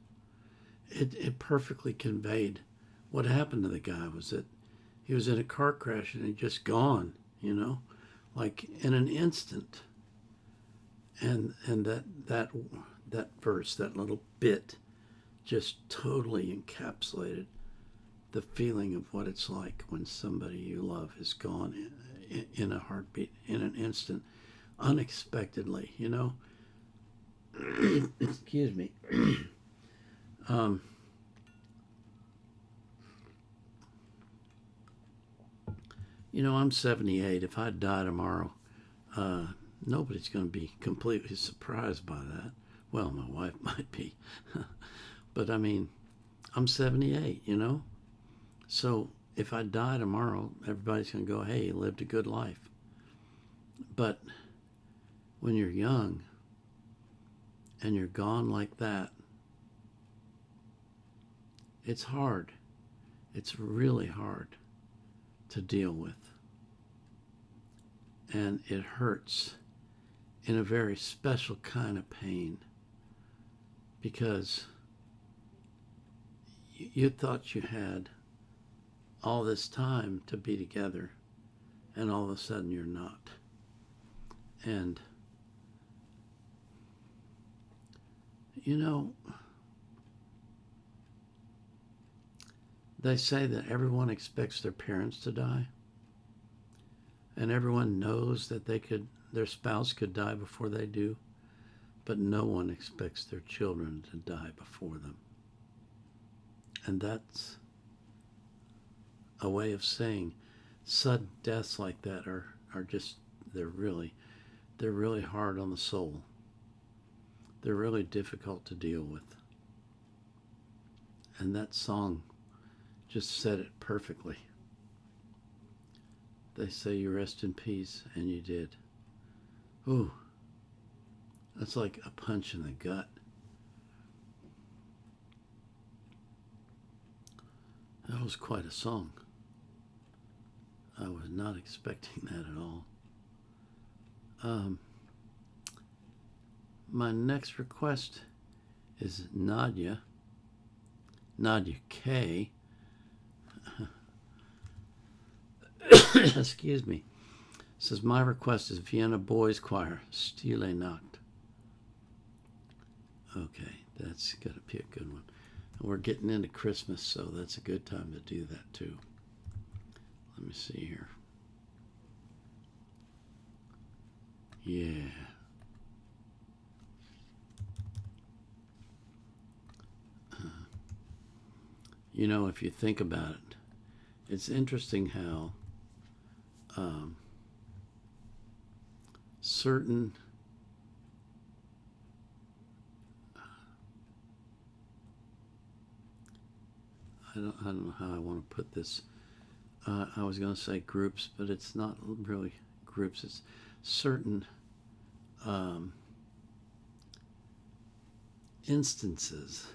It perfectly conveyed what happened to the guy. Was that he was in a car crash and he just gone, like in an instant. And that verse, that little bit, just totally encapsulated the feeling of what it's like when somebody you love is gone in a heartbeat, in an instant, unexpectedly, Excuse me. I'm 78. If I die tomorrow, nobody's going to be completely surprised by that. Well, my wife might be. But I mean, I'm 78, So if I die tomorrow, everybody's going to go, hey, you lived a good life. But when you're young and you're gone like that, it's hard. It's really hard to deal with. And it hurts in a very special kind of pain, because you thought you had all this time to be together, and all of a sudden you're not. And they say that everyone expects their parents to die, and everyone knows that their spouse could die before they do, but no one expects their children to die before them. And that's a way of saying sudden deaths like that are just, they're really hard on the soul. They're really difficult to deal with. And that song just said it perfectly. They say you rest in peace, and you did. Ooh, that's like a punch in the gut. That was quite a song. I was not expecting that at all. My next request is Nadia K. Excuse me. Says, my request is Vienna Boys Choir, Stille Nacht. Okay, that's going to be a good one. And we're getting into Christmas, so that's a good time to do that too. Let me see here. Yeah. You know, if you think about it, it's interesting how certain I don't know how I want to put this. I was going to say groups, but it's not really groups. It's certain instances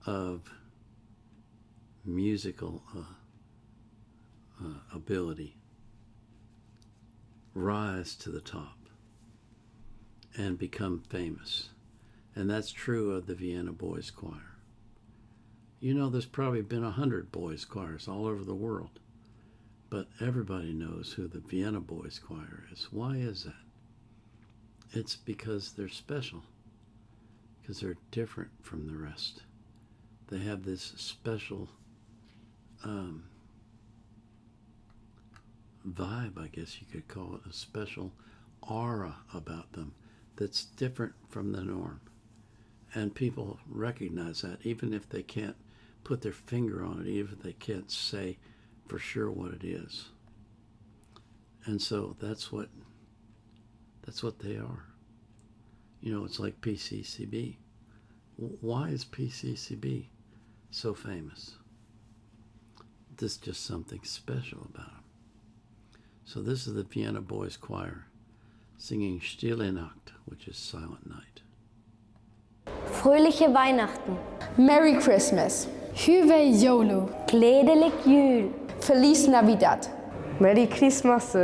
of musical ability rise to the top and become famous. And that's true of the Vienna Boys Choir. You know, there's probably been 100 boys choirs all over the world, but everybody knows who the Vienna Boys Choir is. Why is that? It's because they're special, because they're different from the rest. They have this special vibe, I guess you could call it, a special aura about them that's different from the norm. And people recognize that, even if they can't put their finger on it, even if they can't say for sure what it is. And so that's what they are. You know, it's like PCCB. Why is PCCB so famous? There's just something special about them. So this is the Vienna Boys Choir singing Stille Nacht, which is Silent Night. Fröhliche Weihnachten. Merry Christmas. Hyvää joulu. Glädelig jul. Feliz Navidad. Merry Christmas.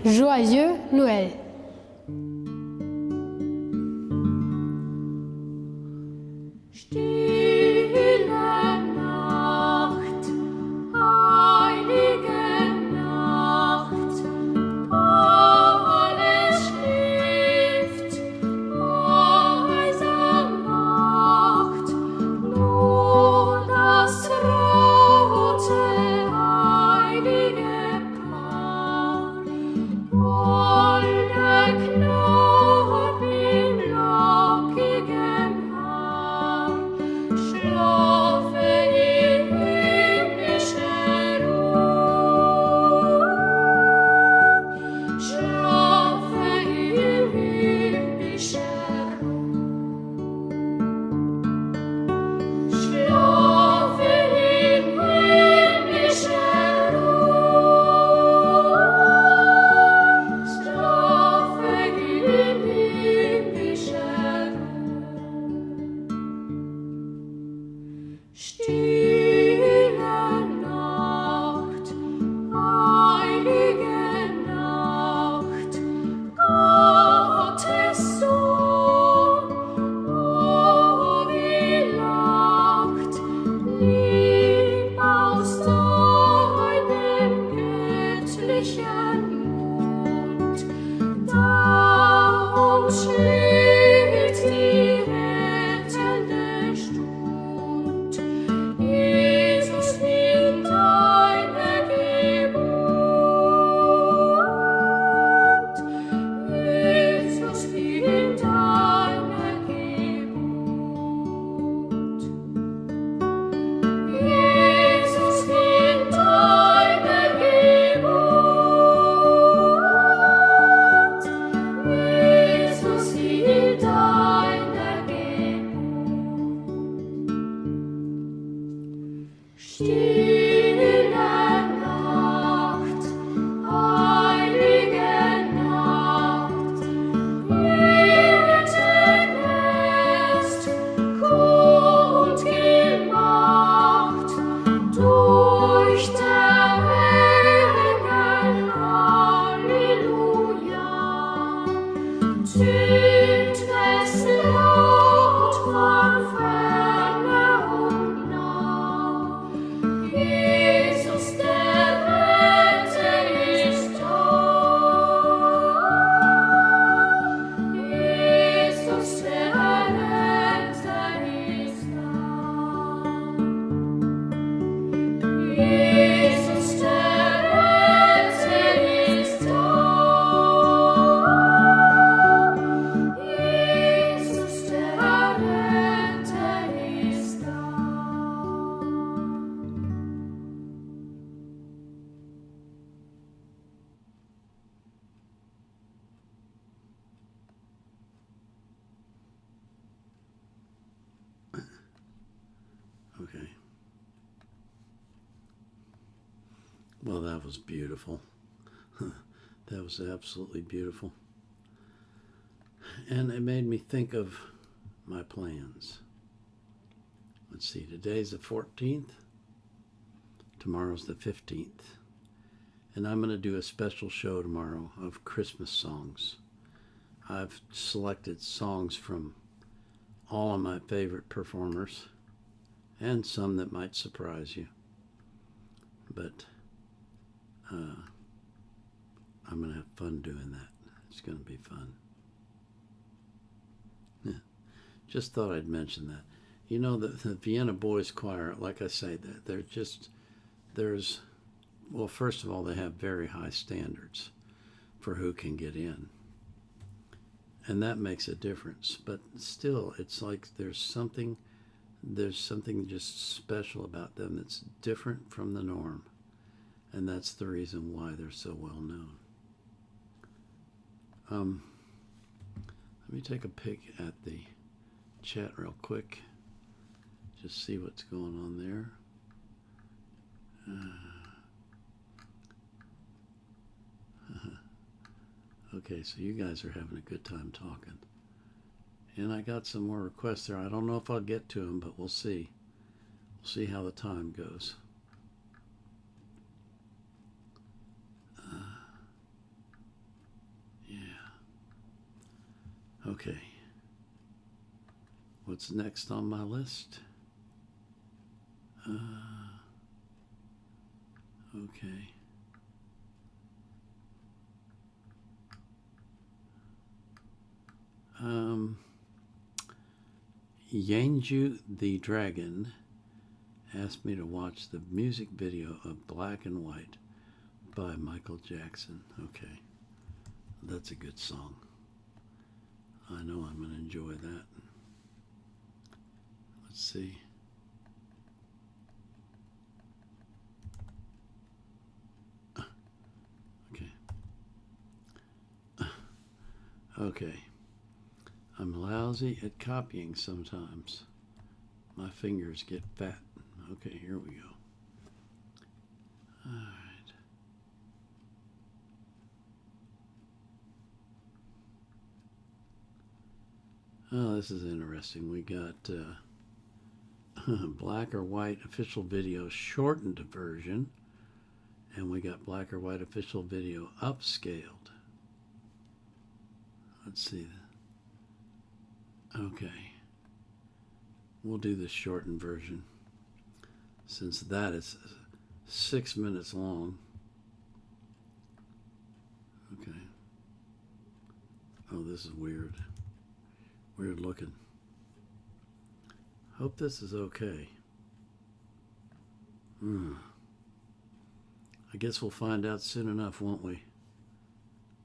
Joyeux Noël. Süd Okay. Well, that was beautiful. That was absolutely beautiful. And it made me think of my plans. Let's see, today's the 14th. Tomorrow's the 15th. And I'm going to do a special show tomorrow of Christmas songs. I've selected songs from all of my favorite performers and some that might surprise you. But I'm going to have fun doing that. It's going to be fun. Yeah. Just thought I'd mention that. You know, the Vienna Boys Choir, like I say, well, first of all, they have very high standards for who can get in. And that makes a difference. But still, it's like there's something just special about them that's different from the norm. And that's the reason why they're so well known. Let me take a peek at the chat real quick. Just see what's going on there. Okay, so you guys are having a good time talking. And I got some more requests there. I don't know if I'll get to them, but we'll see. We'll see how the time goes. Okay. What's next on my list? Okay. Yanju the Dragon asked me to watch the music video of Black and White by Michael Jackson. Okay. That's a good song. I know I'm going to enjoy that. Let's see. Okay. Okay. I'm lousy at copying sometimes. My fingers get fat. Okay, here we go. All right. Oh, this is interesting. We got black or white official video shortened version, and we got black or white official video upscaled. Let's see. Okay. We'll do the shortened version, since that is 6 minutes long. Okay. Oh, this is weird. Weird looking. Hope this is okay. I guess we'll find out soon enough, won't we?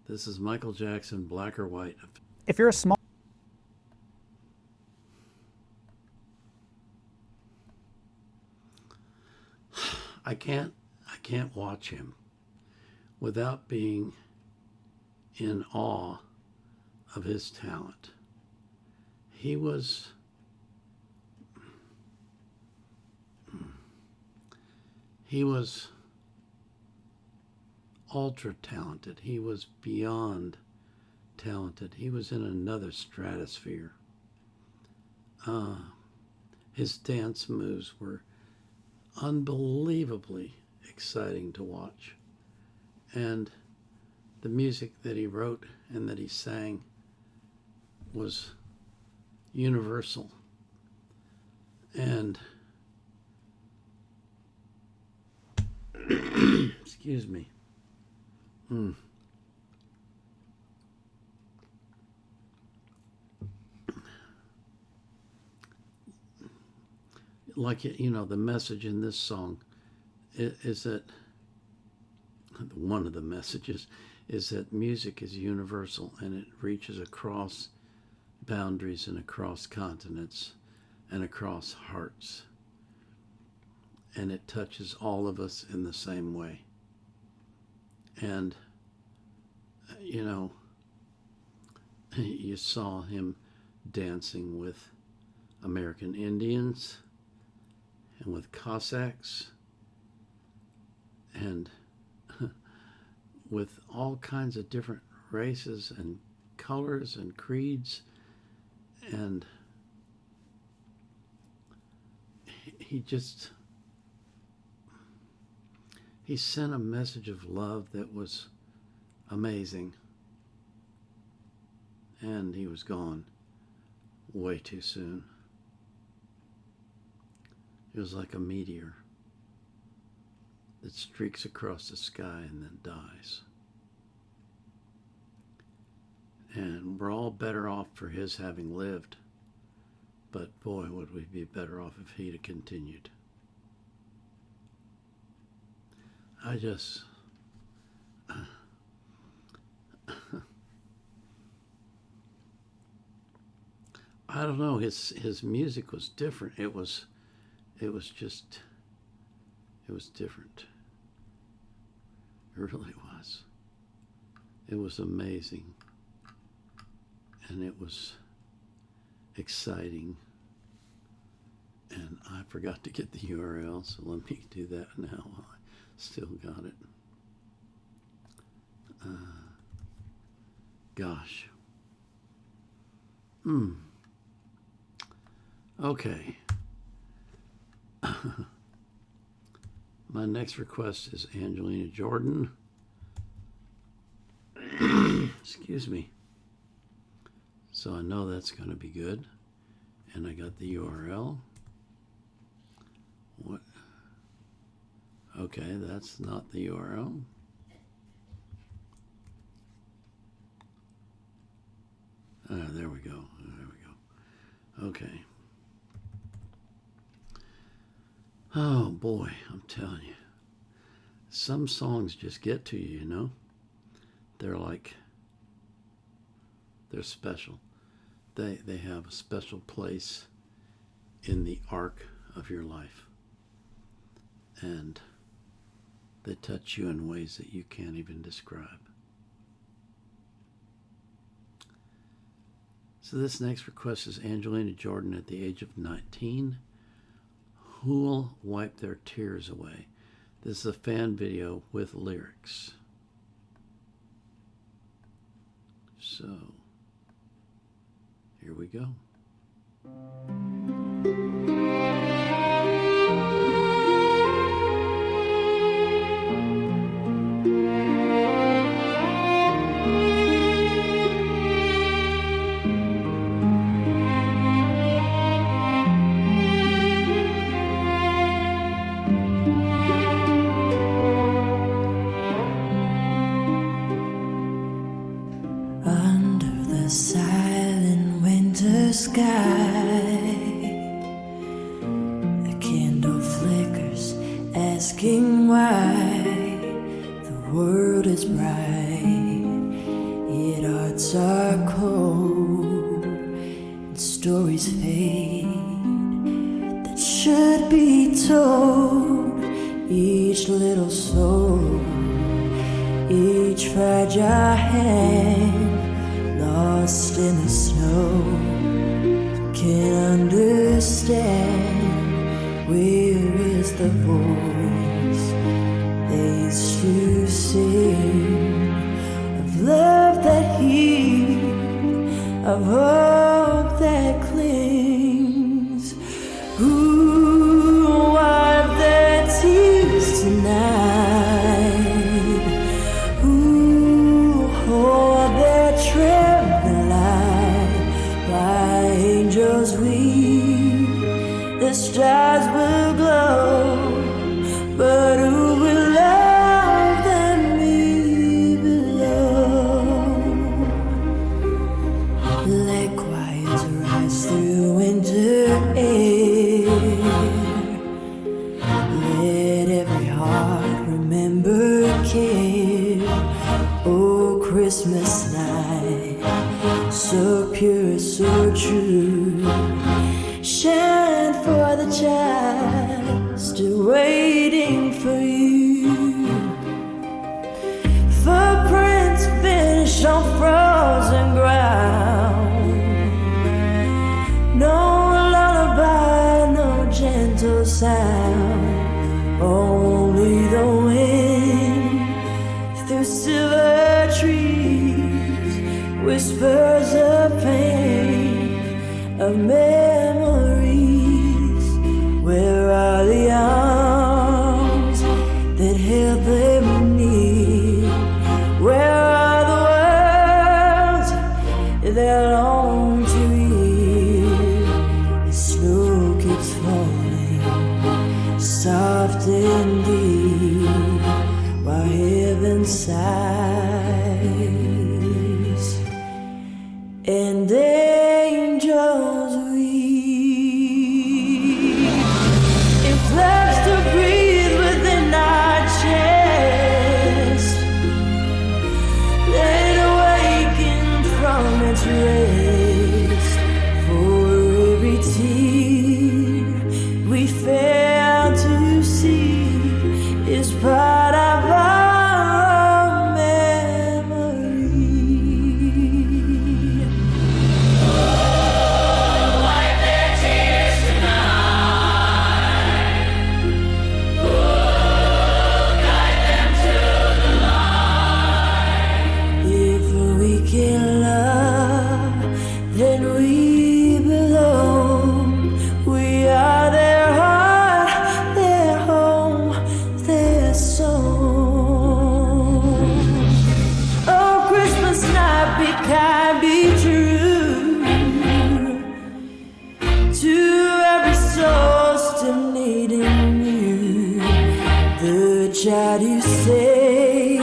This is Michael Jackson, Black or White. If you're a small... I can't watch him without being in awe of his talent. He was ultra talented. He was beyond talented. He was in another stratosphere. His dance moves were unbelievably exciting to watch. And the music that he wrote and that he sang was universal. And excuse me. Like, you know, the message in this song is that one of the messages is that music is universal and it reaches across boundaries and across continents and across hearts. And it touches all of us in the same way. And, you know, you saw him dancing with American Indians. and with Cossacks and with all kinds of different races and colors and creeds, and he sent a message of love that was amazing, and he was gone way too soon. It was like a meteor that streaks across the sky and then dies. And we're all better off for his having lived, but boy, would we be better off if he'd have continued. I don't know, his music was different. It was different. It really was. It was amazing. And it was exciting. And I forgot to get the URL, so let me do that now. I still got it. Gosh. Okay. My next request is Angelina Jordan. Excuse me. So I know that's going to be good. And I got the URL. What? Okay, that's not the URL. There we go. Okay. Oh boy, I'm telling you. Some songs just get to you, you know? They're special. They have a special place in the arc of your life. And they touch you in ways that you can't even describe. So this next request is Angelina Jordan at the age of 19. Who'll wipe their tears away? This is a fan video with lyrics. So, here we go. Silent winter sky, a candle flickers, asking why the world is bright, yet hearts are cold, and stories fade that should be told. Each little soul, each fragile hand, lost in the snow, can't understand. Where is the voice they used to sing, of love that heals, of hope that clings? Who wipe their tears tonight? Who hold their trembling light? By angels weep, the stars will glow, but who will love them me below? Let quiet rise through winter air, let every heart remember care. Oh, Christmas night, so pure, so true, shine for the child still waiting for you. Footprints finish on frozen ground, no lullaby, no gentle sound, only the wind through silver trees whispers of pain, of memories. Where are the arms that held them near? Where are the words that long to hear? The snow keeps falling, soft and deep, while heaven sighs and angels weep. If love's to breathe within our chest, let it awaken from its rest. For every tear we fail to see is part of our memory. Wipe their tears tonight. Guide them to the light. If we can love, then we belong. We are their heart, their home, their song. Oh, Christmas night, be kind, be true to every soul still needing you. The child you save,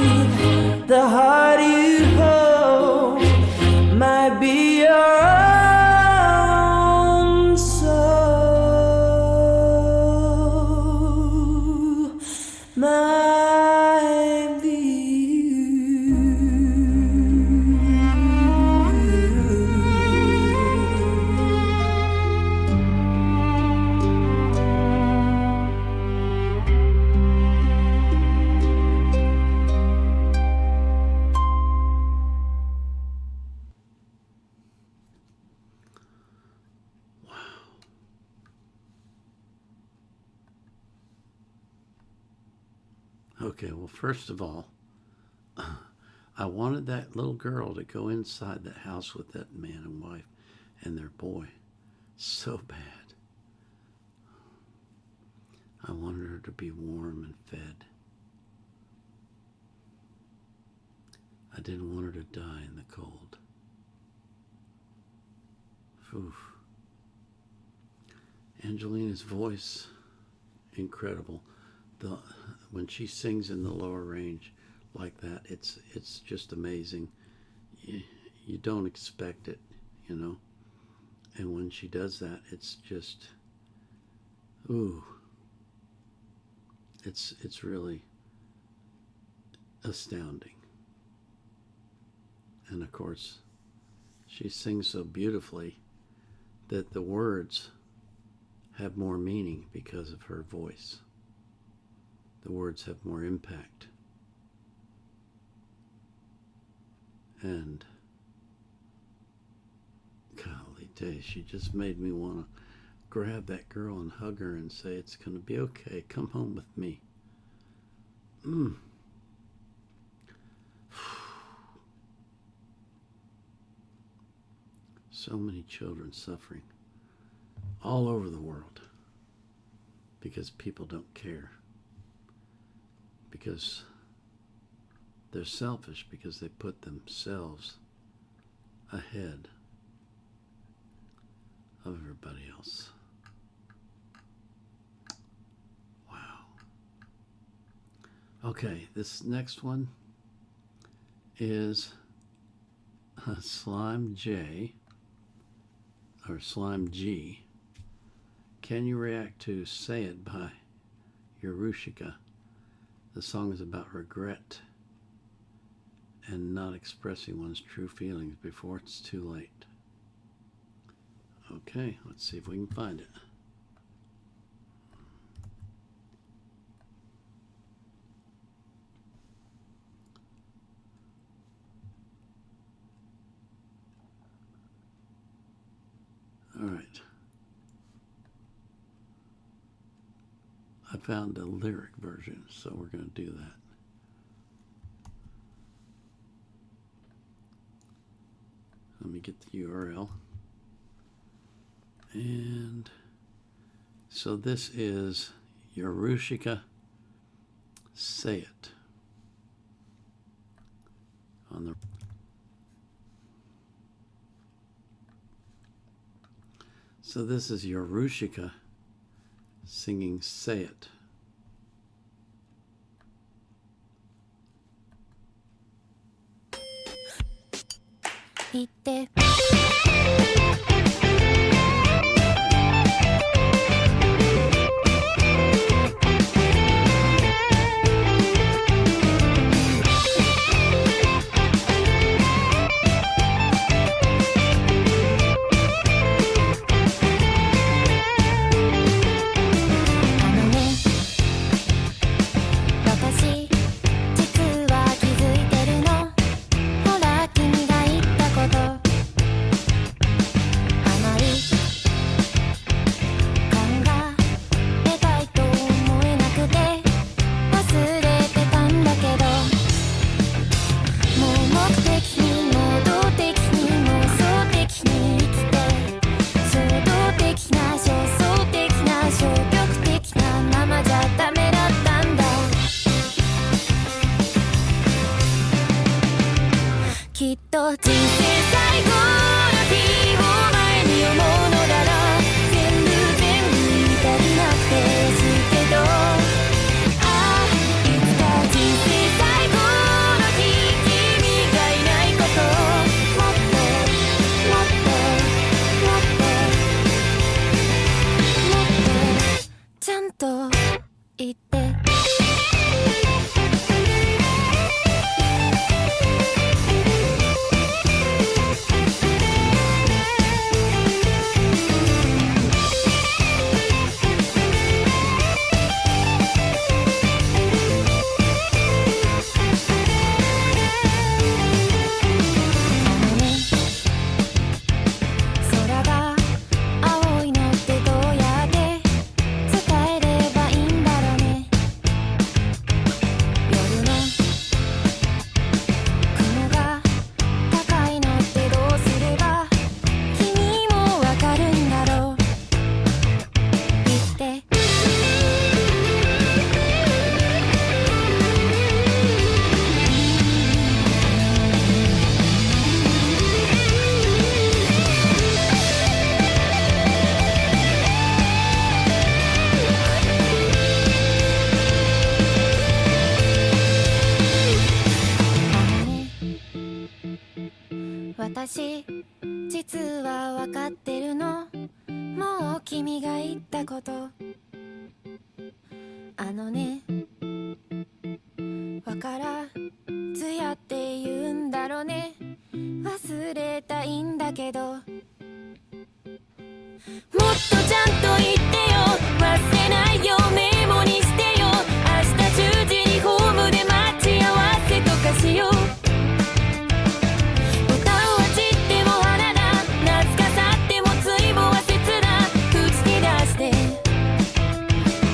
the heart you hold, might be your own soul, might be Okay, well, first of all, I wanted that little girl to go inside that house with that man and wife and their boy so bad. I wanted her to be warm and fed. I didn't want her to die in the cold. Oof. Angelina's voice, incredible. When she sings in the lower range like that, it's just amazing. You don't expect it, you know. And when she does that, it's just, ooh. It's really astounding. And of course, she sings so beautifully that the words have more meaning because of her voice. The words have more impact. And golly day, she just made me want to grab that girl and hug her and say, it's going to be okay. Come home with me. So many children suffering all over the world because people don't care. Because they're selfish, because they put themselves ahead of everybody else. Wow. Okay, this next one is Slime J, or Slime G. Can You React to Say It by Yerushka? The song is about regret and not expressing one's true feelings before it's too late. Okay, let's see if we can find it. All right. I found a lyric version, so we're going to do that. Let me get the URL. And so this is Yorushika Say It. On the So this is Yorushika singing Say It.私実は気づいてるのほら君が言ったことあまり考えたいと思えなくて忘れてたんだけどもう目的にも動的にも想的に生きて衝動的な焦燥的な消極的なままじゃダメだったんだきっと人生最後の日を前に思うのなら全部言いたくなくてしいけどああいつか人生最後の日君がいないこともっともっともっともっとちゃんと言って空が青いのってどうやって伝えればいいんだろうね夜の雲が高いのってどうすれば君もわかるんだろう言って私実はわかってるのもう君が言ったことあのねわからずやって言うんだろうね忘れたいんだけどもっとちゃんと言ってよ忘れないよメモにしてよ明日10時にホームで待ち合わせとかしようボタンは散っても花だ懐かさってもついぼは切な口に出して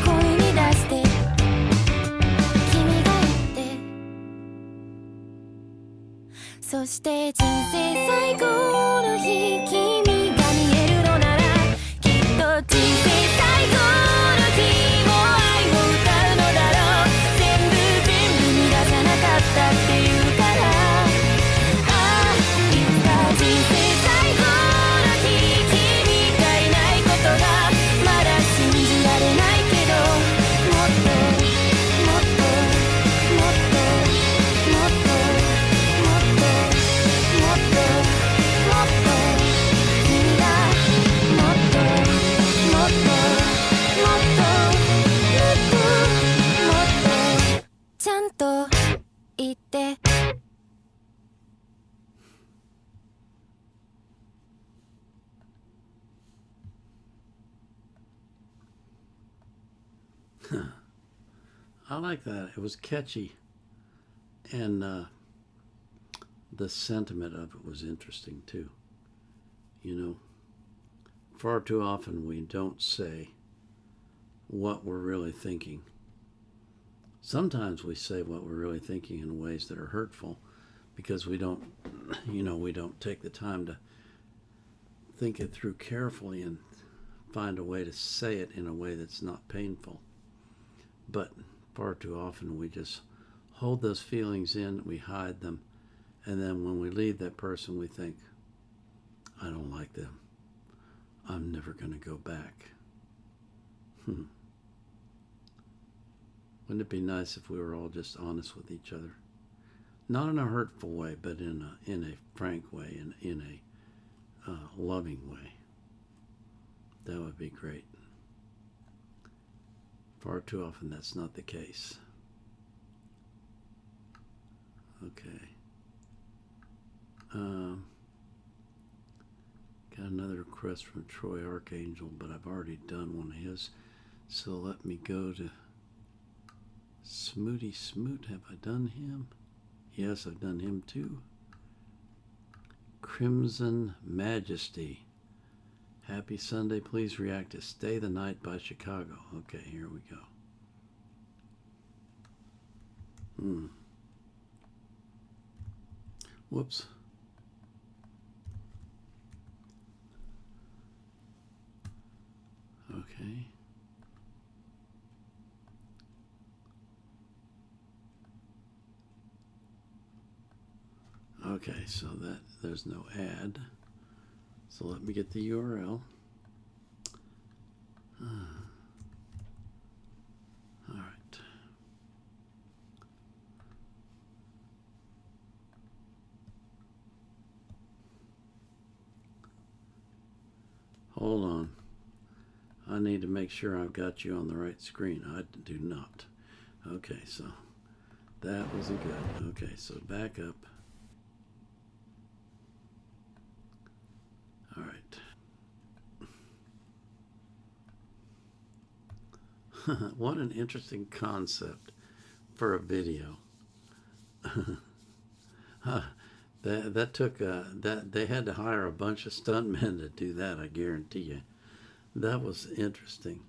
声に出して君が言ってそして人生最後の日君が見えるのならきっと人生最後の日も愛を歌うのだろう全部逃がさなかったって言うからああいつか人生最後の日君がいないことがまだ信じられないけどもっともっともっともっともっともっともっと君がもっともっともっともっともっとちゃんと言ってI like that. It was catchy, and the sentiment of it was interesting too. You know, far too often we don't say what we're really thinking. Sometimes we say what we're really thinking in ways that are hurtful because we don't take the time to think it through carefully and find a way to say it in a way that's not painful. But far too often we just hold those feelings in, we hide them, and then when we leave that person we think, I don't like them. I'm never going to go back. Wouldn't it be nice if we were all just honest with each other? Not in a hurtful way, but in a frank way, in a loving way. That would be great. Far too often that's not the case. Okay. Got another request from Troy Archangel, but I've already done one of his. So let me go to Smooty Smoot. Have I done him? Yes, I've done him too. Crimson Majesty. Happy Sunday. Please react to Stay the Night by Chicago. Okay, here we go. Whoops. Okay. Okay, so that there's no ad. So let me get the URL. All right. Hold on. I need to make sure I've got you on the right screen. I do not. Okay, so that wasn't good. Okay, so back up. All right. What an interesting concept for a video. That took that they had to hire a bunch of stuntmen to do that. I guarantee you. That was interesting.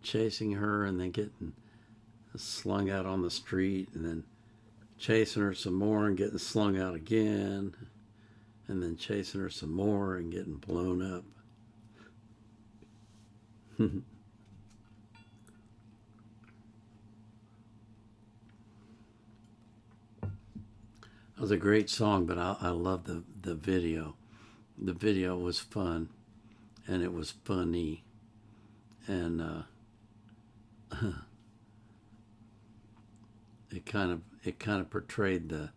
Chasing her and then getting slung out on the street, and then chasing her some more and getting slung out again, and then chasing her some more and getting blown up. That was a great song, but I love the video. The video was fun, and it was funny, and it kind of portrayed the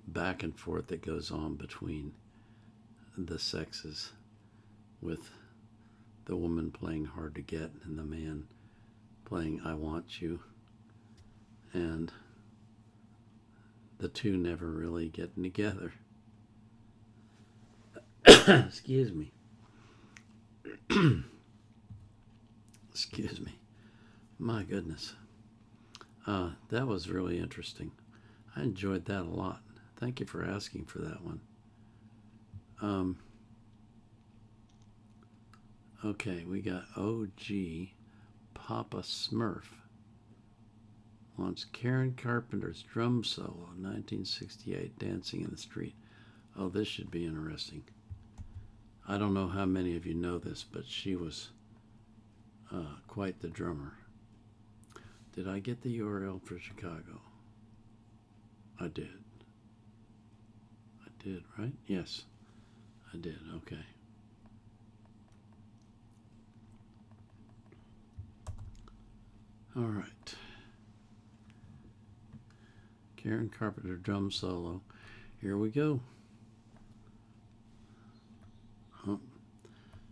back and forth that goes on between the sexes, with the woman playing hard to get and the man playing I want you, and the two never really getting together. Excuse me. Excuse me. My goodness. That was really interesting. I enjoyed that a lot. Thank you for asking for that one. Okay, we got OG Papa Smurf. Wants Karen Carpenter's drum solo, 1968, Dancing in the Street. Oh, this should be interesting. I don't know how many of you know this, but she was quite the drummer. Did I get the URL for Chicago? I did. I did, right? Yes, I did. Okay. All right. Karen Carpenter drum solo. Here we go. Oh,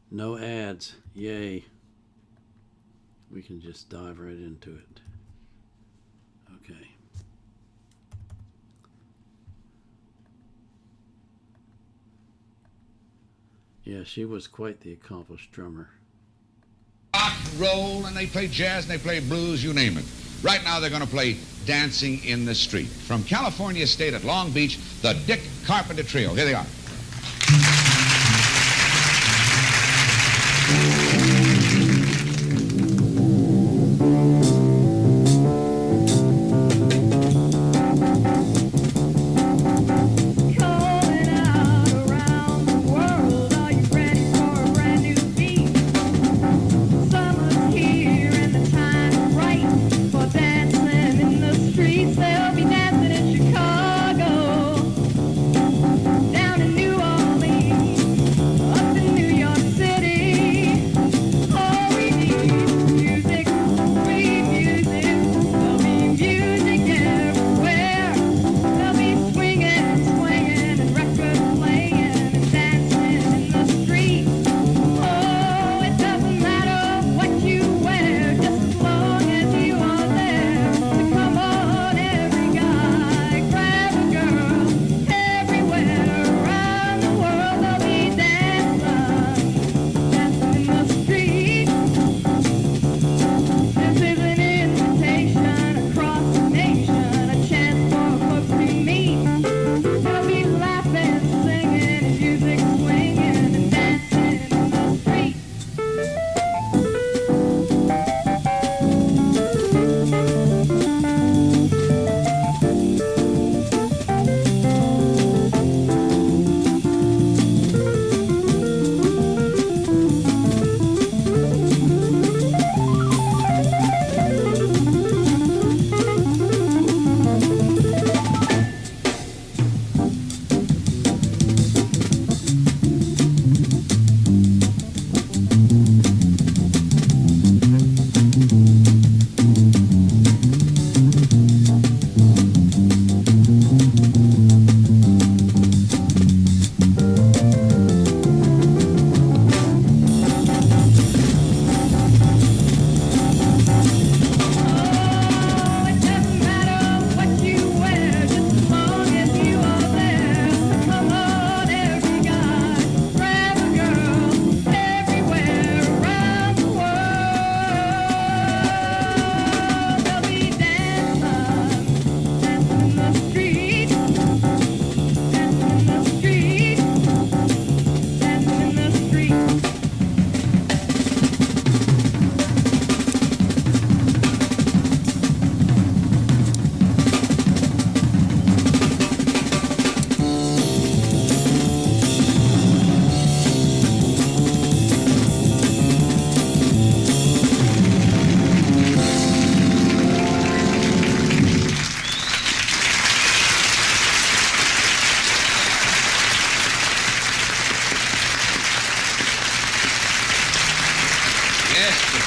no ads. Yay. We can just dive right into it. Okay. Yeah, she was quite the accomplished drummer. Rock, roll, and they play jazz, and they play blues, you name it. Right now they're going to play Dancing in the Street. From California State at Long Beach, the Dick Carpenter Trio. Here they are.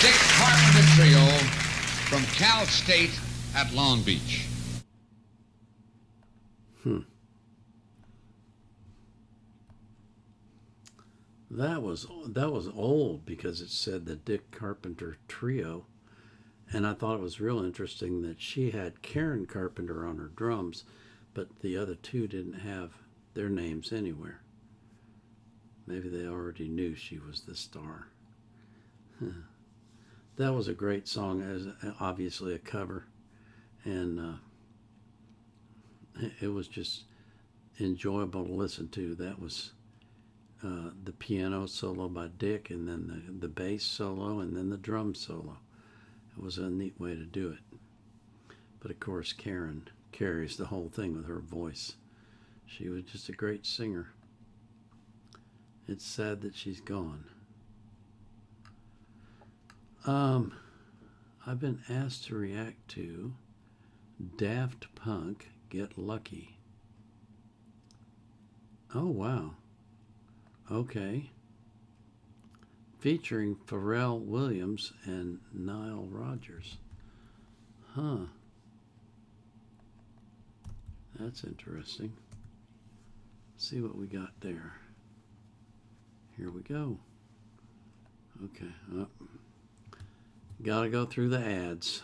Dick Carpenter Trio from Cal State at Long Beach. That was old because it said the Dick Carpenter Trio, and I thought it was real interesting that she had Karen Carpenter on her drums, but the other two didn't have their names anywhere. Maybe they already knew she was the star. That was a great song, as obviously a cover, and it was just enjoyable to listen to. That was the piano solo by Dick, and then the bass solo, and then the drum solo. It was a neat way to do it. But of course, Karen carries the whole thing with her voice. She was just a great singer. It's sad that she's gone. I've been asked to react to Daft Punk Get Lucky. Oh, wow. Okay. Featuring Pharrell Williams and Nile Rodgers. Huh. That's interesting. Let's see what we got there. Here we go. Okay. Oh. Gotta go through the ads.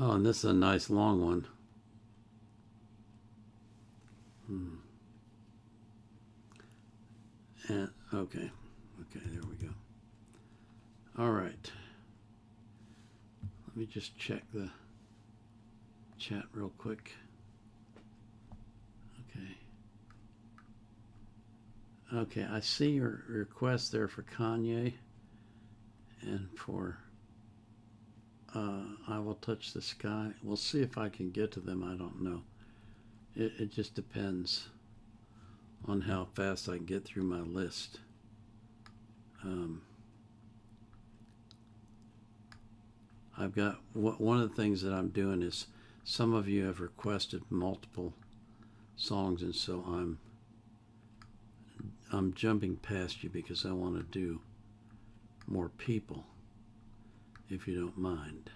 Oh, and this is a nice long one. And okay, there we go. All right. Let me just check the chat real quick. Okay, I see your request there for Kanye and for I Will Touch the Sky. We'll see if I can get to them. I don't know. It just depends on how fast I can get through my list. I've got one of the things that I'm doing is some of you have requested multiple songs, and so I'm jumping past you because I want to do more people, if you don't mind.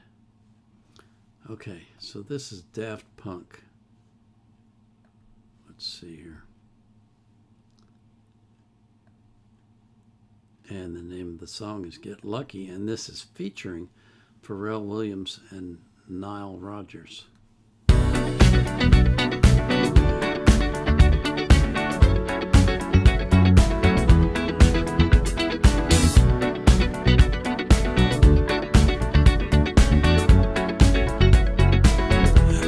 Okay, so this is Daft Punk. Let's see here. And the name of the song is Get Lucky, and this is featuring Pharrell Williams and Nile Rodgers.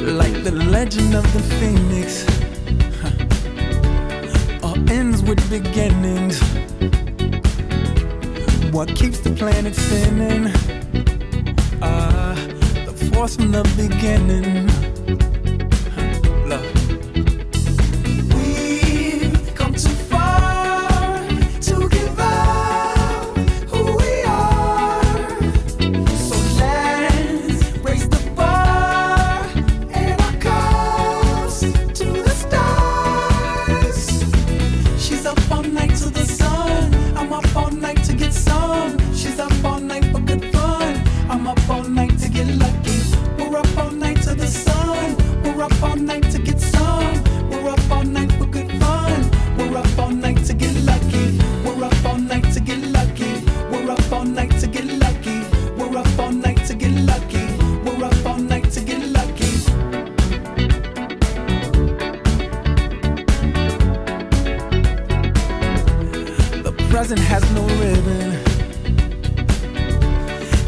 Like the legend of the Phoenix, all ends with beginnings. What keeps the planet spinning? The force from the beginning. Love. We've come too far to give up who we are. So let's raise the bar and our cups to the stars. She's up all night to the sun. I'm up all night to get some. She's up all night for good fun. I'm up all night to get lucky. We're up all night to the sun. We're up all night to get some. We're up all night for good fun. We're up all night to get lucky. We're up all night to get lucky. We're up all night to get lucky. We're up all night to get lucky. We're up all night to get lucky. The present has no ribbon.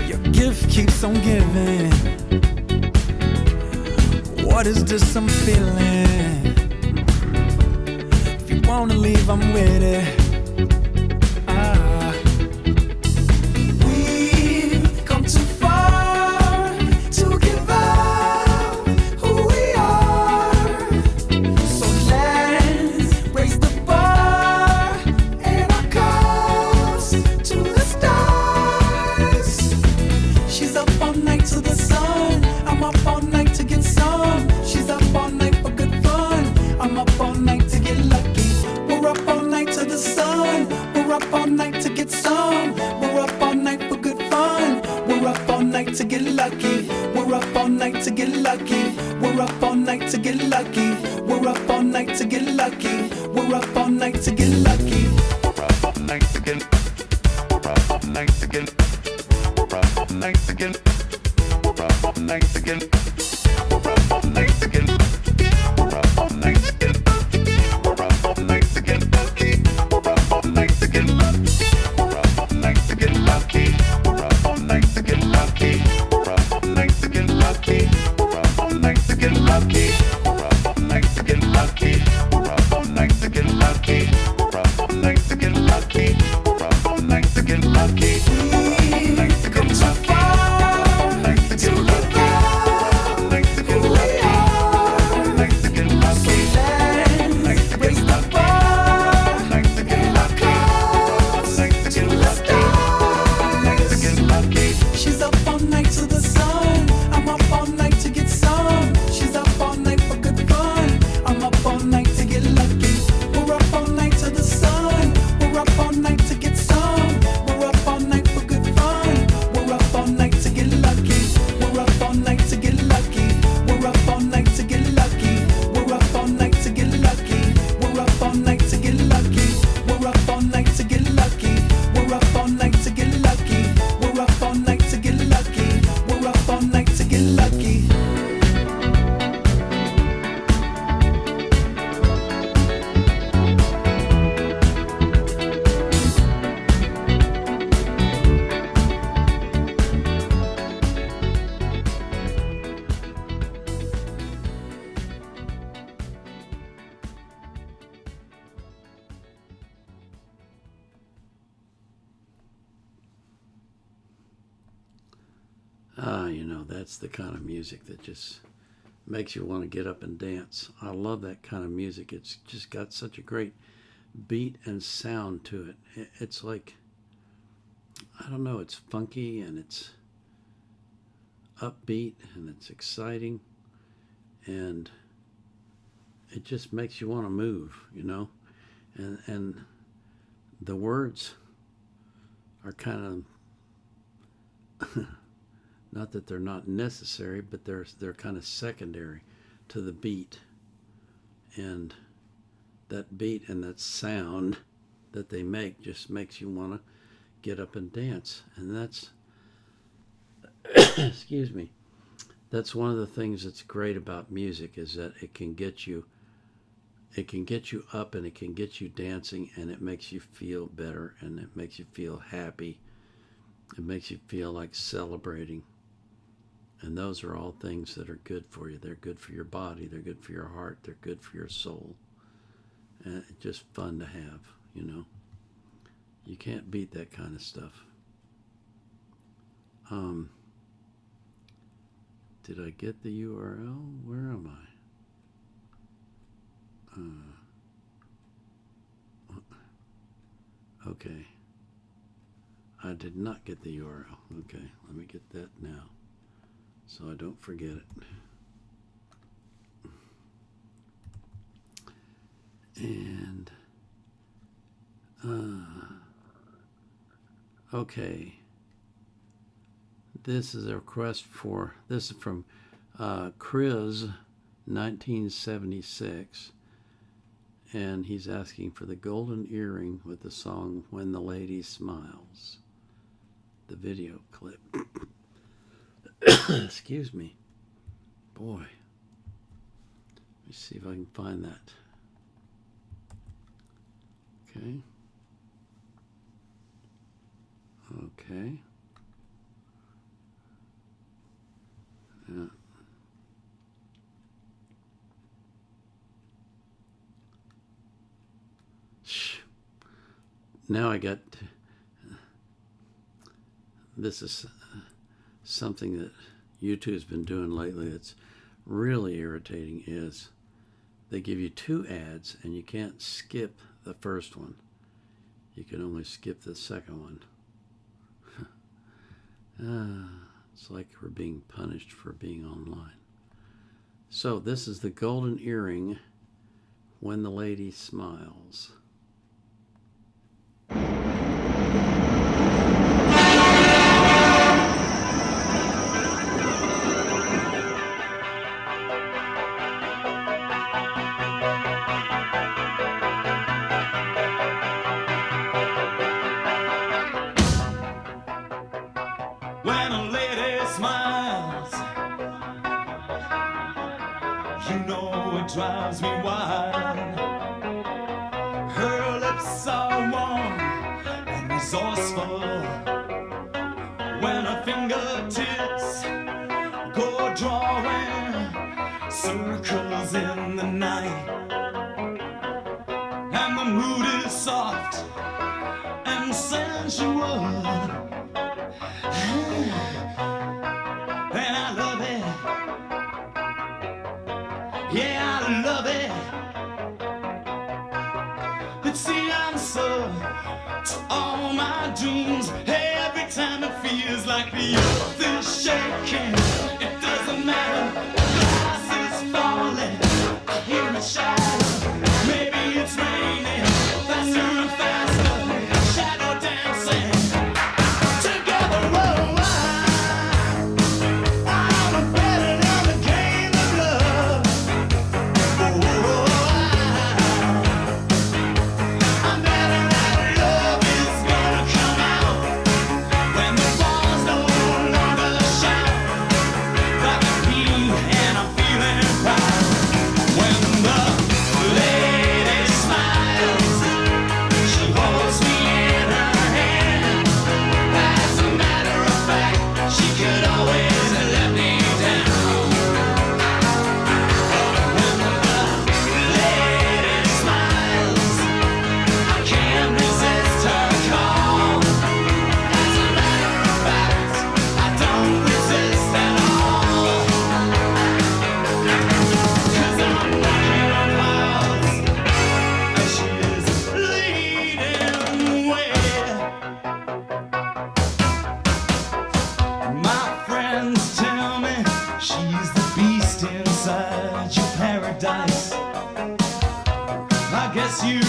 Your gift keeps on giving. What is this I'm feeling? If you wanna leave, I'm with it. We've come too far to give up who we are. So let's raise the bar and our cups to the stars. She's up all night to the sun. I'm up all night to get some. She's up all night for good fun. I'm up all night to get lucky. We're up all night to the sun. We're up all night to get some. We're up all night for good fun. We're up all night to get lucky. We're up all night to get lucky. We're up all night to get lucky. We're up all night to get lucky. We're up all night to get lucky. We're up all night to get. We're up all night to get. We're up all night to get. We're up all night to get. We're up all night to get. We're up all night to get. We're up all night to get lucky. We're up all night to get lucky. We're up all night to get lucky. We're up all night to get lucky. We're up all night to get lucky. We're up all night to get lucky. We're up all night to get lucky. We're up all night to get lucky. We're You know, that's the kind of music that just makes you want to get up and dance. I love that kind of music. It's just got such a great beat and sound to it. It's like, I don't know, it's funky and it's upbeat and it's exciting and it just makes you want to move, you know. And the words are kind of not that they're not necessary, but they're kind of secondary to the beat. And that beat and that sound that they make just makes you want to get up and dance. And that's excuse me, that's one of the things that's great about music, is that it can get you up and it can get you dancing, and it makes you feel better and it makes you feel happy. It makes you feel like celebrating. And those are all things that are good for you. They're good for your body, they're good for your heart, they're good for your soul. And it's just fun to have, you know. You can't beat that kind of stuff. Did I get the URL? Where am I? Okay. I did not get the URL. Okay, let me get that now so I don't forget it. And okay, this is a request for, this is from Chris 1976, and he's asking for the golden earring with the song When the Lady Smiles, the video clip. Excuse me. Boy. Let me see if I can find that. Okay. Okay. Yeah. Now I got, this is something that YouTube's been doing lately that's really irritating, is they give you 2 ads and you can't skip the first one. You can only skip the second one. It's like we're being punished for being online. So this is the golden earring, When the Lady Smiles. When a lady smiles, you know it drives me wild. Her lips are warm and resourceful. When her fingertips go drawing circles in the night, and the mood is soft and sensual. And I love it. Yeah, I love it. It's the answer to all my dreams. Every time it feels like the earth is shaking. It doesn't matter, the glass is falling. I hear it shatter. Maybe it's raining faster and faster. Shadow dancing together. Whoa.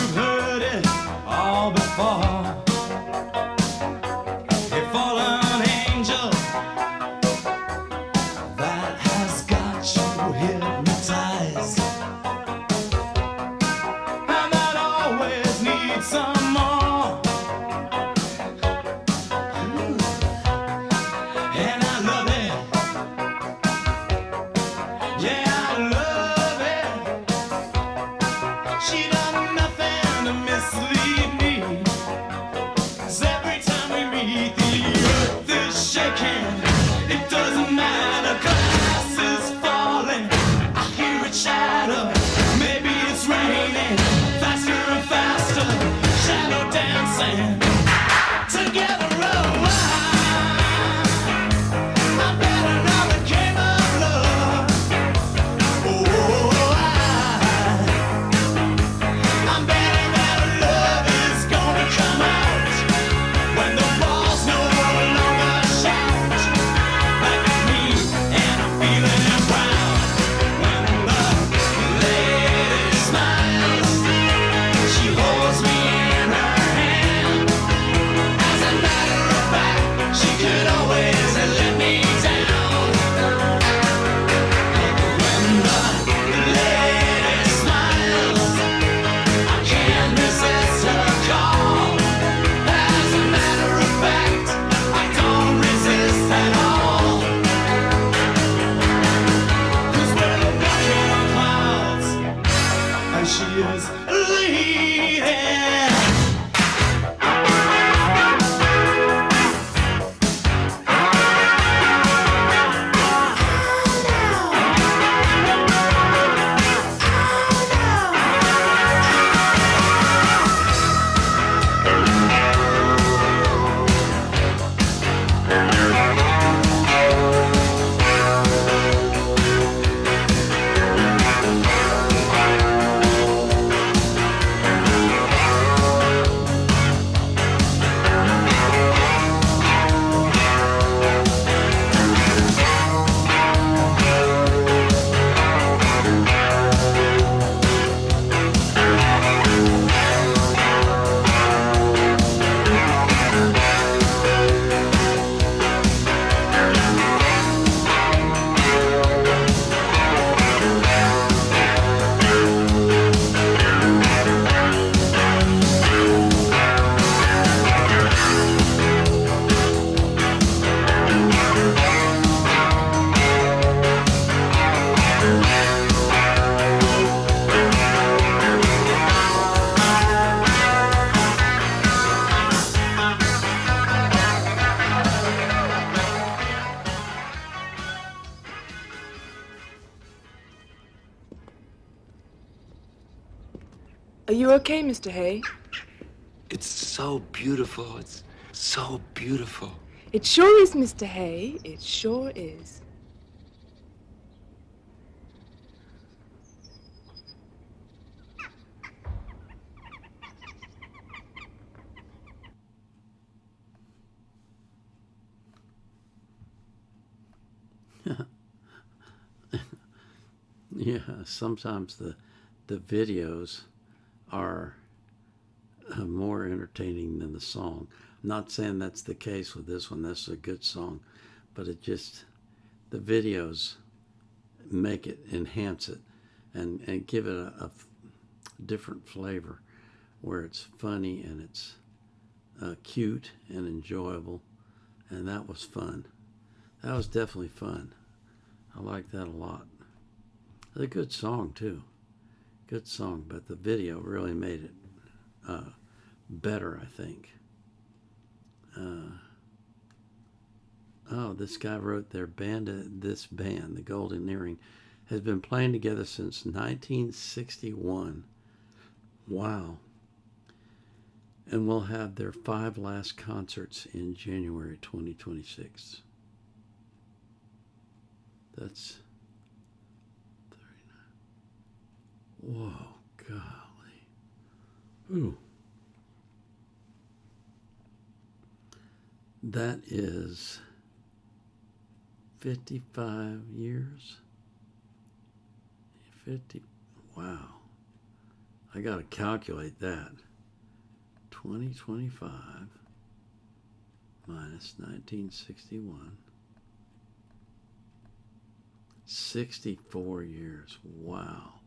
you've heard it all before. A fallen angel that has got you hypnotized, and that always needs some more. And I love it. Yeah, I love it. She done nothing to mislead me. 'Cause every time we meet, the earth is shaking. It doesn't matter, glass is falling. I hear it shatter. Maybe it's raining. Faster and faster. Shadow dancing. Together, oh, I better know the game of love. Oh, I'm betting that love is gonna come out when the walls no longer shout like me, and I'm feeling proud when the lady smiles. She holds me in her hand. As a matter of fact, she could always let me down. When the lady smiles, I can't resist her call. As a matter of fact, I don't resist at all. 'Cause we're walking on clouds, and she is leading. Are you okay, Mr. Hay? It's so beautiful. It's so beautiful. It sure is, Mr. Hay. It sure is. Yeah, sometimes the videos are more entertaining than the song. I'm not saying that's the case with this one. This is a good song, but it just, the videos make it, enhance it, and give it a different flavor where it's funny and it's cute and enjoyable, and that was fun. That was definitely fun. I like that a lot. It's a good song too. Good song, but the video really made it better, I think. This guy wrote their band. This band, the Golden Earring, has been playing together since 1961. Wow. And will have their 5 last concerts in January 2026. That's 39. Whoa, golly. Ooh. That is 55 years. 50. Wow. I got to calculate that. 2025 minus 1961. 64 years. Wow.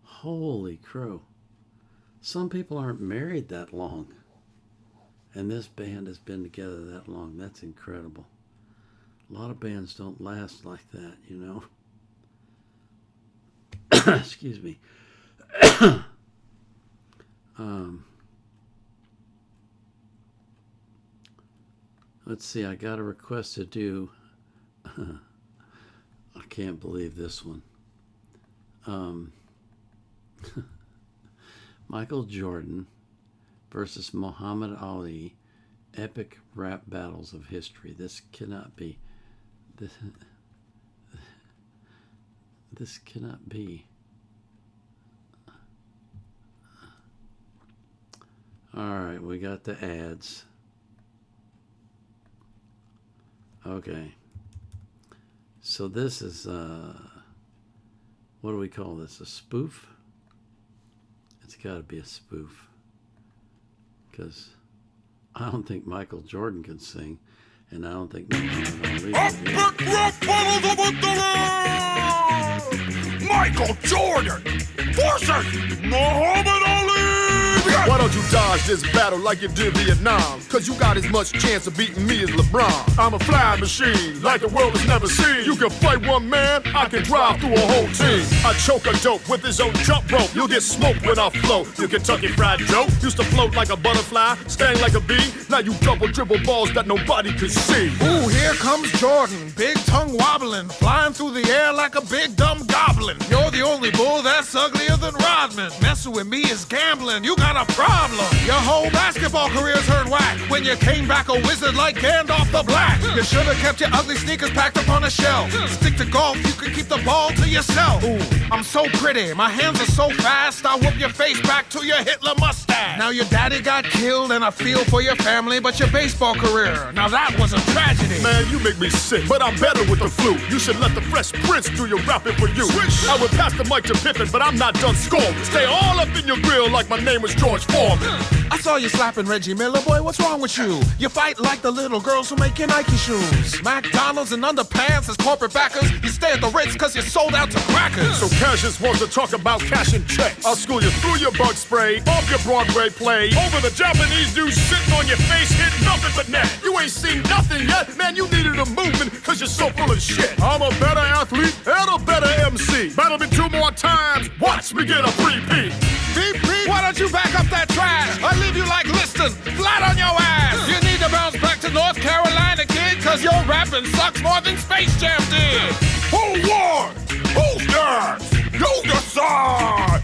Holy crow. Some people aren't married that long. And this band has been together that long. That's incredible. A lot of bands don't last like that, you know. Excuse me. Let's see, I got a request to do, I can't believe this one. Michael Jordan versus Muhammad Ali, epic rap battles of history. This cannot be, this cannot be. All right, we got the ads. Okay. So this is, what do we call this? A spoof? It's got to be a spoof. Because I don't think Michael Jordan can sing. And I don't think Muhammad Ali Michael Jordan versus Muhammad Ali! Why don't you dodge this battle like you did Vietnam? Cause you got as much chance of beating me as LeBron. I'm a flying machine, like the world has never seen. You can fight one man, I can drive through a whole team. I choke a dope with his own jump rope. You'll get smoked when I float. You Kentucky Fried Joe used to float like a butterfly, sting like a bee. Now you double dribble balls that nobody can see. Ooh, here comes Jordan, big tongue wobbling, flying through the air like a big dumb goblin. You're the only bull that's uglier than Rodman. Messing with me is gambling, you got a problem. Your whole basketball career turned whack when you came back a wizard like Gandalf the Black. You should have kept your ugly sneakers packed up on a shelf. Stick to golf, you can keep the ball to yourself. Ooh, I'm so pretty, my hands are so fast, I'll whoop your face back to your Hitler mustache. Now your daddy got killed and I feel for your family, but your baseball career, now that was a tragedy. Man, you make me sick, but I'm better with the flute. You should let the Fresh Prince do your rapping for you. Switch. I would pass the mic to Pippen, but I'm not done scoring. Stay all up in your grill like my name was George Foreman. I saw you slapping Reggie Miller, boy, what's wrong with you? You fight like the little girls who make your Nike shoes. McDonald's and underpants as corporate backers. You stay at the Ritz cause you're sold out to crackers. So Cassius wants to talk about cash and checks. I'll school you through your bug spray, off your Broadway play. Over the Japanese dude sitting on your face, hitting nothing but net. You ain't seen nothing yet, man, you needed a movement cause you're so full of shit. I'm a better athlete and a better MC. Battle me 2 more times, watch me get a 3-P. BP, why don't you back up that trash? I leave you like Liston, flat on your ass. You need to bounce back to North Carolina, kid, cause your rapping sucks more than Space Jam did. Who won? Who's next? You decide!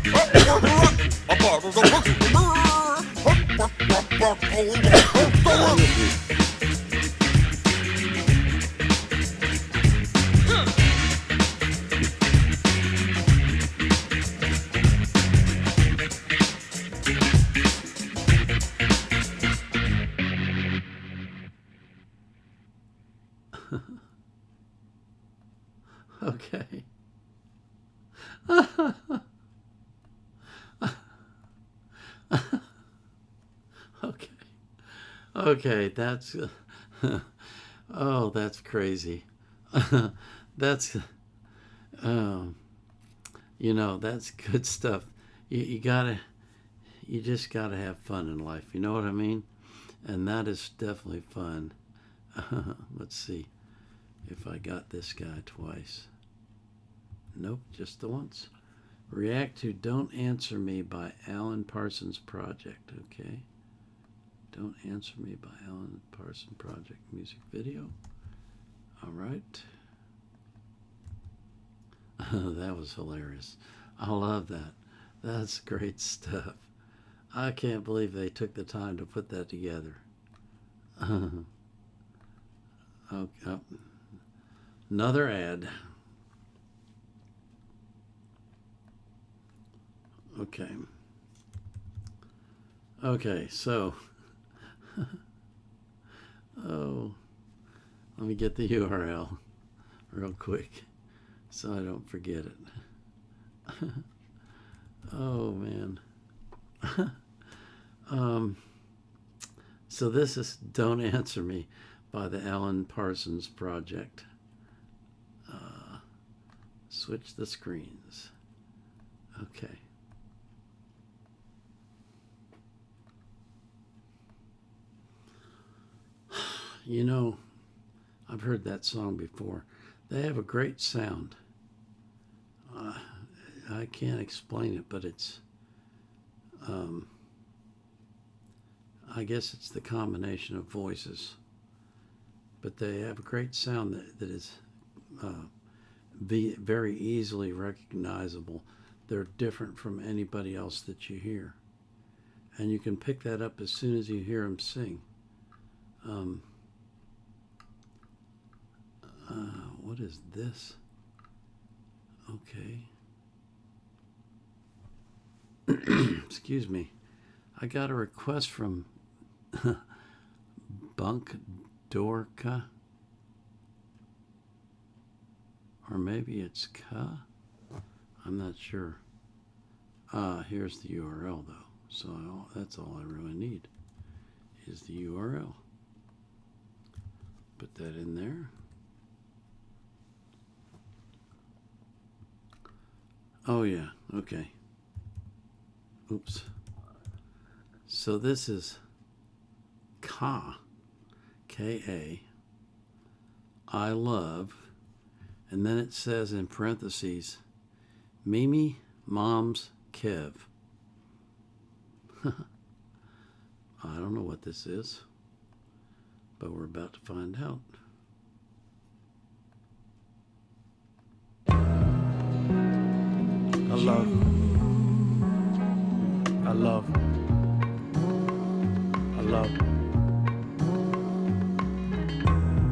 Okay. Okay. Okay, that's oh, that's crazy. That's you know, that's good stuff. You just gotta have fun in life, you know what I mean? And that is definitely fun. Let's see if I got this guy twice. Nope, just the once. React to Don't Answer Me by Alan Parsons Project, okay? Don't Answer Me by Alan Parsons Project music video. All right. That was hilarious. I love that. That's great stuff. I can't believe they took the time to put that together. Okay. Another ad. Okay. Okay, so oh, let me get the URL real quick so I don't forget it. Oh man. So this is Don't Answer Me by the Alan Parsons Project. Switch the screens. Okay. You know, I've heard that song before. They have a great sound. I can't explain it, but it's, I guess it's the combination of voices. But they have a great sound that is very easily recognizable. They're different from anybody else that you hear. And you can pick that up as soon as you hear them sing. What is this? Okay. Excuse me. I got a request from Bunk Dorka. Or maybe it's Ka? I'm not sure. Here's the URL though. So that's all I really need is the URL. Put that in there. Oh yeah, okay. Oops. So this is Ka, K-A, I love, and then it says in parentheses, Mimi Mom's Kev. I don't know what this is, but we're about to find out. I love. I love. I love.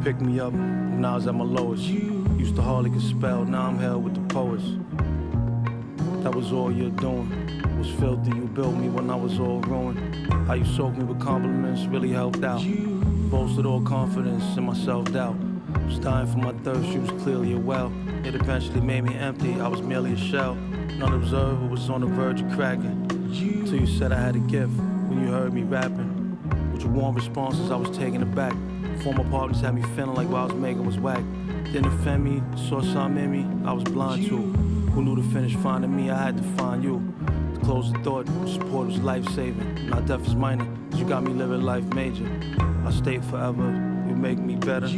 Pick me up when I was at my lowest. Used to hardly could spell, now I'm held with the poets. That was all you're doing. Was filthy, you built me when I was all ruined. How you soaked me with compliments really helped out. Boasted all confidence in my self-doubt. Was dying for my thirst, you was clearly a well. It eventually made me empty, I was merely a shell. None observer was on the verge of cracking. Till you said I had a gift when you heard me rapping. With your warm responses, I was taken aback. Former partners had me feeling like what I was making was whack. Didn't offend me, saw something in me, I was blind to. Who knew to finish finding me, I had to find you. To close the thought, support was life-saving. Not death is minor, cause you got me living life major. I'll stay forever, you make me better.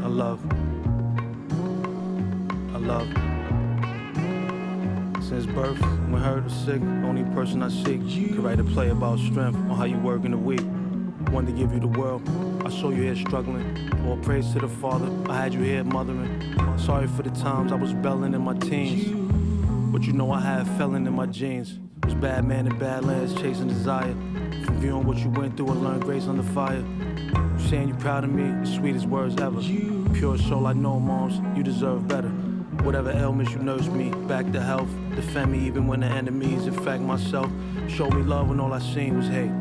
I love. I love. Since birth, when hurt or sick, only person I seek could write a play about strength on how you work in the week. Wanted to give you the world, I saw you here struggling. All praise to the Father, I had you here mothering. Sorry for the times I was belling in my teens, but you know I had felon in my jeans. Was bad man in badlands chasing desire. From viewing what you went through, I learned grace under fire. You saying you proud of me, the sweetest words ever. Pure soul I know, moms, you deserve better. Whatever ailments you nursed me, back to health. Defend me even when the enemies infect myself. Showed me love when all I seen was hate.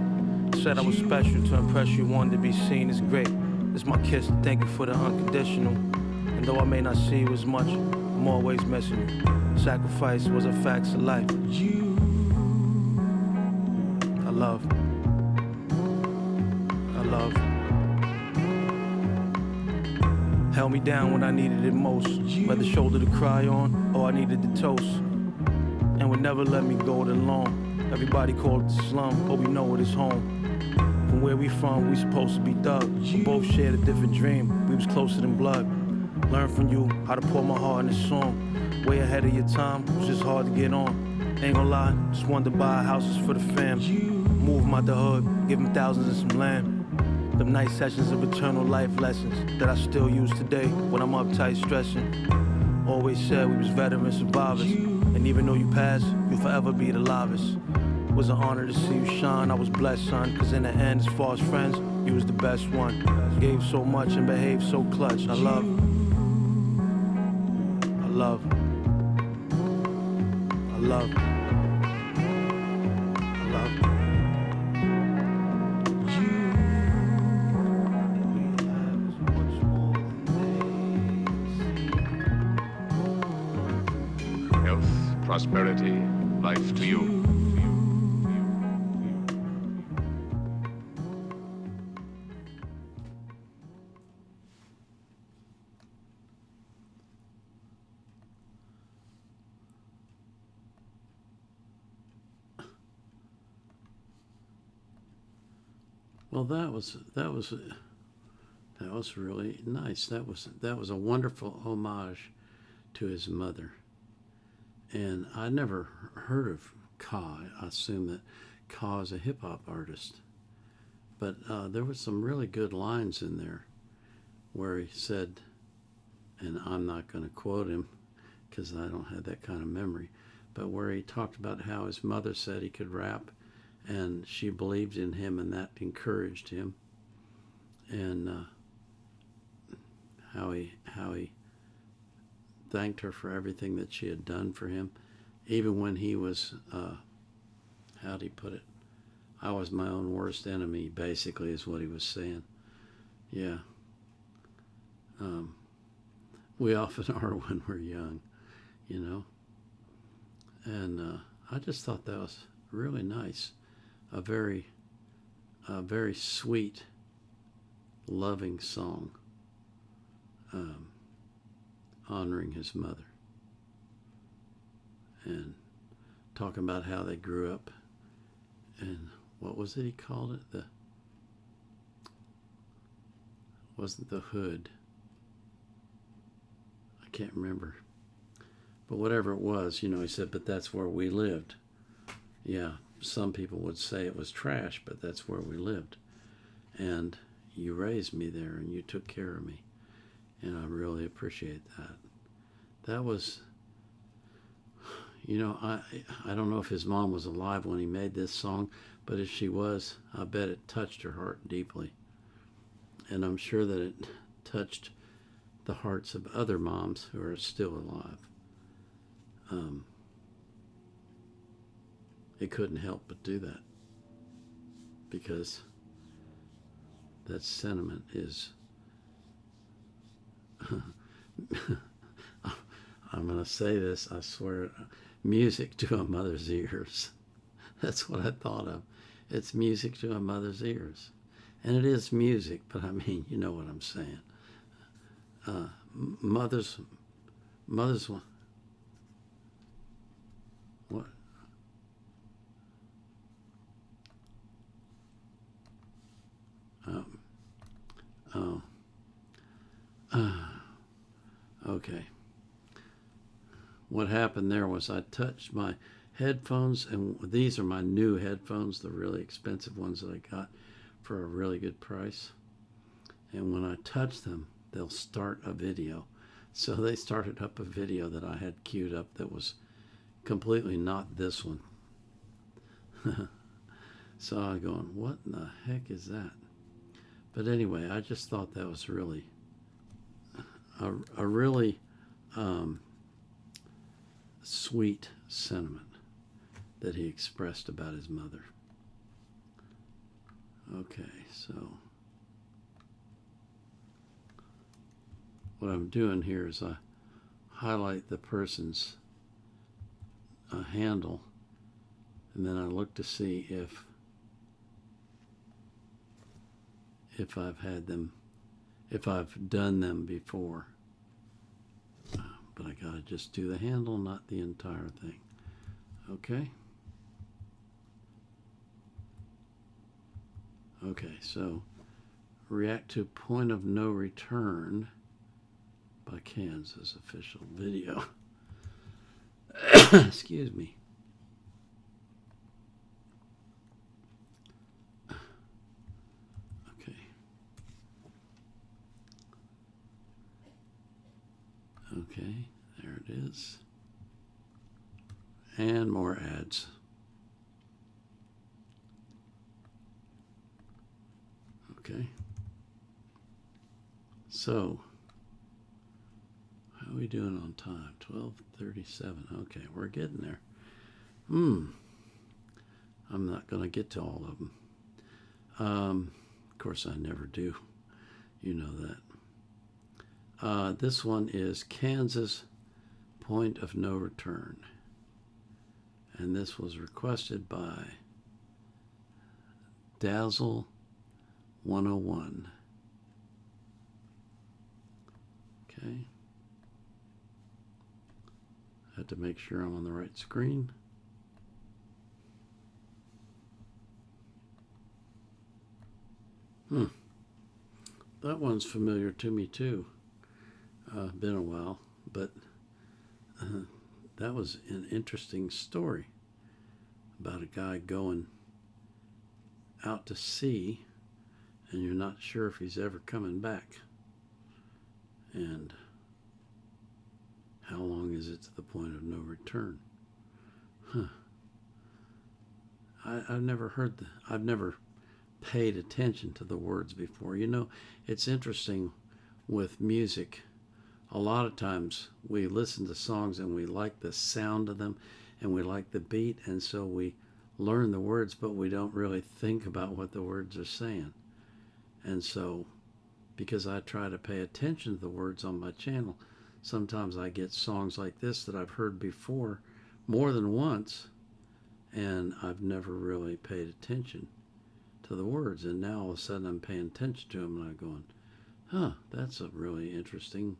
Said I was special to impress you, wanted to be seen as great. It's my kiss to thank you for the unconditional. And though I may not see you as much, I'm always missing you. Sacrifice was a fact of life. I love. I love. Held me down when I needed it most. Whether shoulder to cry on or I needed the toast. And would never let me go alone. Everybody called it the slum, but we know it is home. From where we from, we supposed to be dug. We both shared a different dream, we was closer than blood. Learned from you how to pour my heart in this song. Way ahead of your time, it was just hard to get on. Ain't gonna lie, just wanted to buy houses for the fam. Move them out the hood, give them thousands and some land. Them night sessions of eternal life lessons that I still use today when I'm uptight stressing. Always said we was veteran survivors. And even though you passed, you'll forever be the livest. It was an honor to see you shine, I was blessed, son. Cause in the end, as far as friends, you was the best one. Gave so much and behaved so clutch. I love. I love. I love. I love. Prosperity, life to you. Well, that was really nice. That was a wonderful homage to his mother. And I never heard of Ka. I assume that Ka is a hip hop artist. But there was some really good lines in there where he said, and I'm not going to quote him because I don't have that kind of memory, but where he talked about how his mother said he could rap, and she believed in him, and that encouraged him. And how he thanked her for everything that she had done for him, even when he was, how'd he put it? I was my own worst enemy, basically, is what he was saying. Yeah. We often are when we're young, you know. And I just thought that was really nice. A very sweet, loving song, honoring his mother and talking about how they grew up, and what was it he called it? Wasn't the hood. I can't remember. But whatever it was, you know, he said, but that's where we lived. Yeah. Some people would say it was trash, but that's where we lived. And you raised me there, and you took care of me. And I really appreciate that. That was, you know, I don't know if his mom was alive when he made this song, but if she was, I bet it touched her heart deeply. And I'm sure that it touched the hearts of other moms who are still alive. It couldn't help but do that, because that sentiment is, I'm going to say this, I swear, music to a mother's ears. That's what I thought of. It's music to a mother's ears. And it is music, but I mean, you know what I'm saying. Mothers, what? Okay. What happened there was I touched my headphones, and these are my new headphones, the really expensive ones that I got for a really good price. And when I touch them, they'll start a video. So they started up a video that I had queued up that was completely not this one. So I'm going, what in the heck is that? But anyway, I just thought that was really a really sweet sentiment that he expressed about his mother. Okay, so what I'm doing here is I highlight the person's handle, and then I look to see if I've had them, if I've done them before. But I gotta just do the handle, not the entire thing. Okay? Okay, so react to Point of No Return by Kansas official video. Excuse me. Okay, there it is. And more ads. Okay. So, how are we doing on time? 12:37. Okay, we're getting there. I'm not going to get to all of them. Of course, I never do. You know that. This one is Kansas Point of No Return. And this was requested by Dazzle 101. Okay. I have to make sure I'm on the right screen. That one's familiar to me too. Been a while, but that was an interesting story about a guy going out to sea and you're not sure if he's ever coming back. And how long is it to the point of no return? I've never heard I've never paid attention to the words before. You know, it's interesting with music. A lot of times we listen to songs and we like the sound of them and we like the beat, and so we learn the words, but we don't really think about what the words are saying. And so, because I try to pay attention to the words on my channel, sometimes I get songs like this that I've heard before more than once, and I've never really paid attention to the words. And now all of a sudden I'm paying attention to them and I'm going, that's a really interesting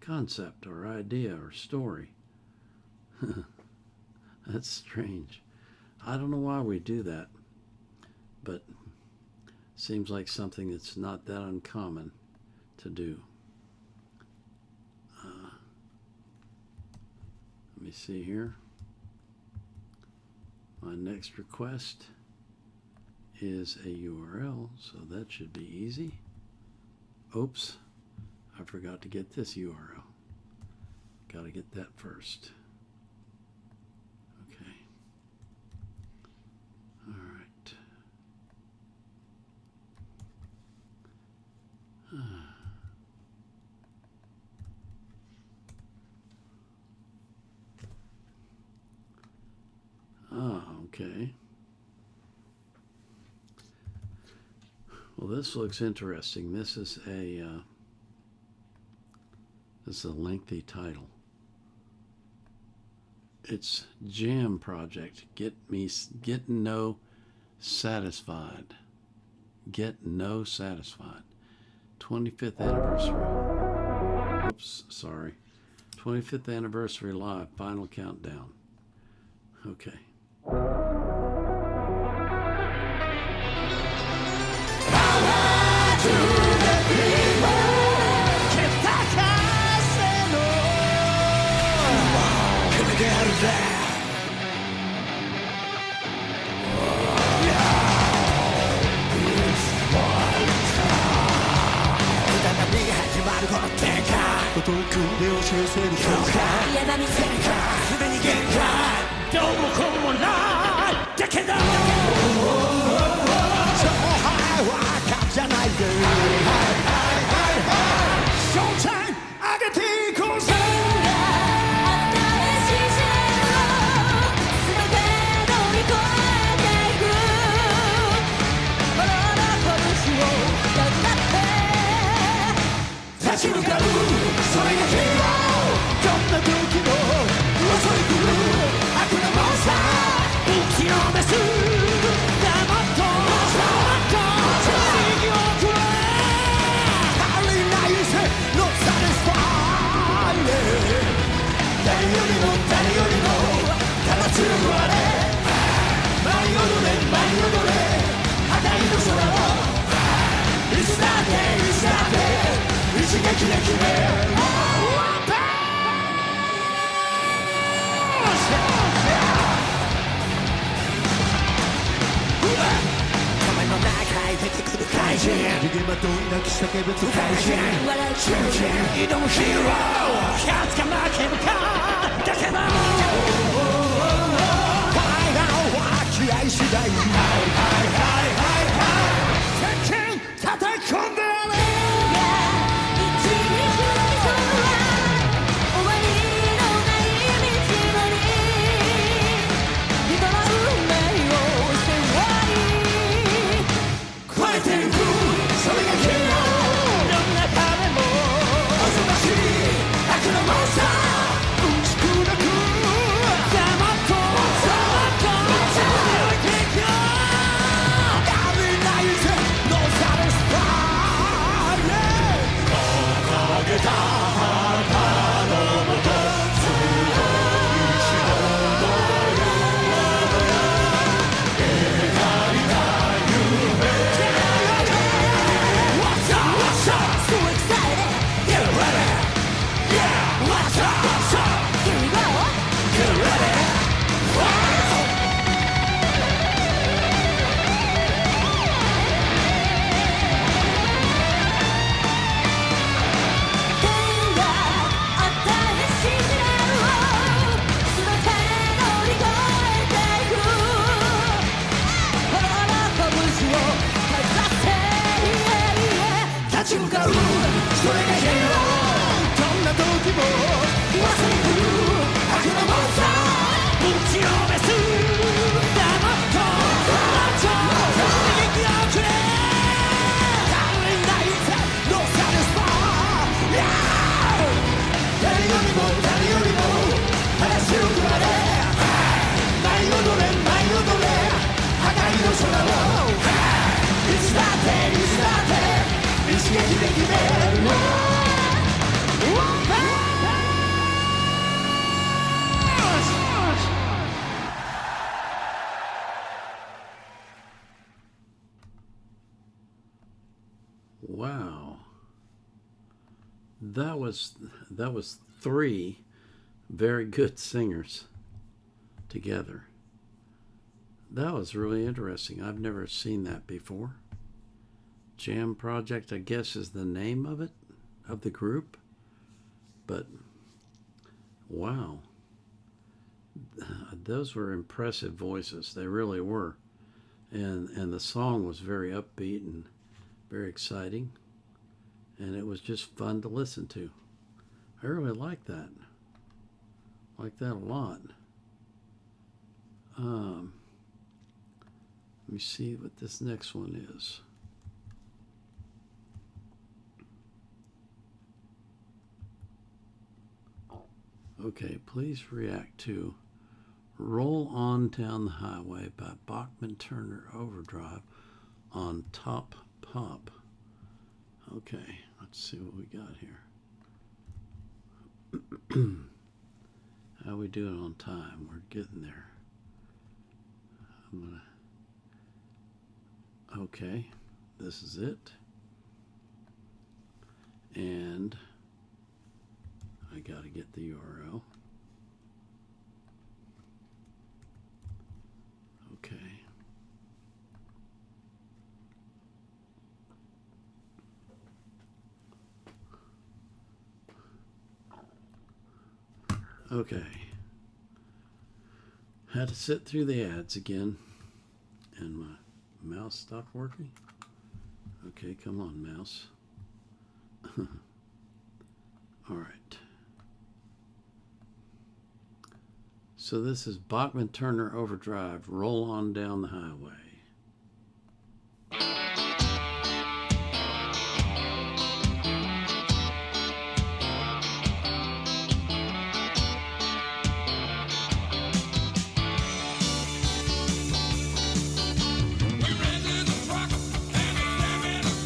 concept or idea or story. That's strange. I don't know why we do that, but seems like something that's not that uncommon to do. Let me see here. My next request is a URL, so that should be easy. Oops, I forgot to get this URL. Got to get that first. Okay. All right. Okay. Well, this looks interesting. This is a lengthy title. It's Jam Project. Get No Satisfied. Get No Satisfied. 25th anniversary. Oops, sorry. 25th anniversary live. Final countdown. Okay. Wow. That was 3 very good singers together. That was really interesting. I've never seen that before. Jam Project, I guess, is the name of it, of the group. But wow. Those were impressive voices. They really were. And the song was very upbeat and very exciting. And it was just fun to listen to. I really like that. Like that a lot. Let me see what this next one is. Okay, please react to Roll On Down the Highway by Bachman Turner Overdrive on Top Pop. Okay, let's see what we got here. How we doing on time? We're getting there. Okay, this is it. And I gotta get the URL. Okay. Okay. Had to sit through the ads again, and my mouse stopped working. Okay, come on, mouse. All right. So this is Bachman Turner Overdrive, Roll On Down the Highway.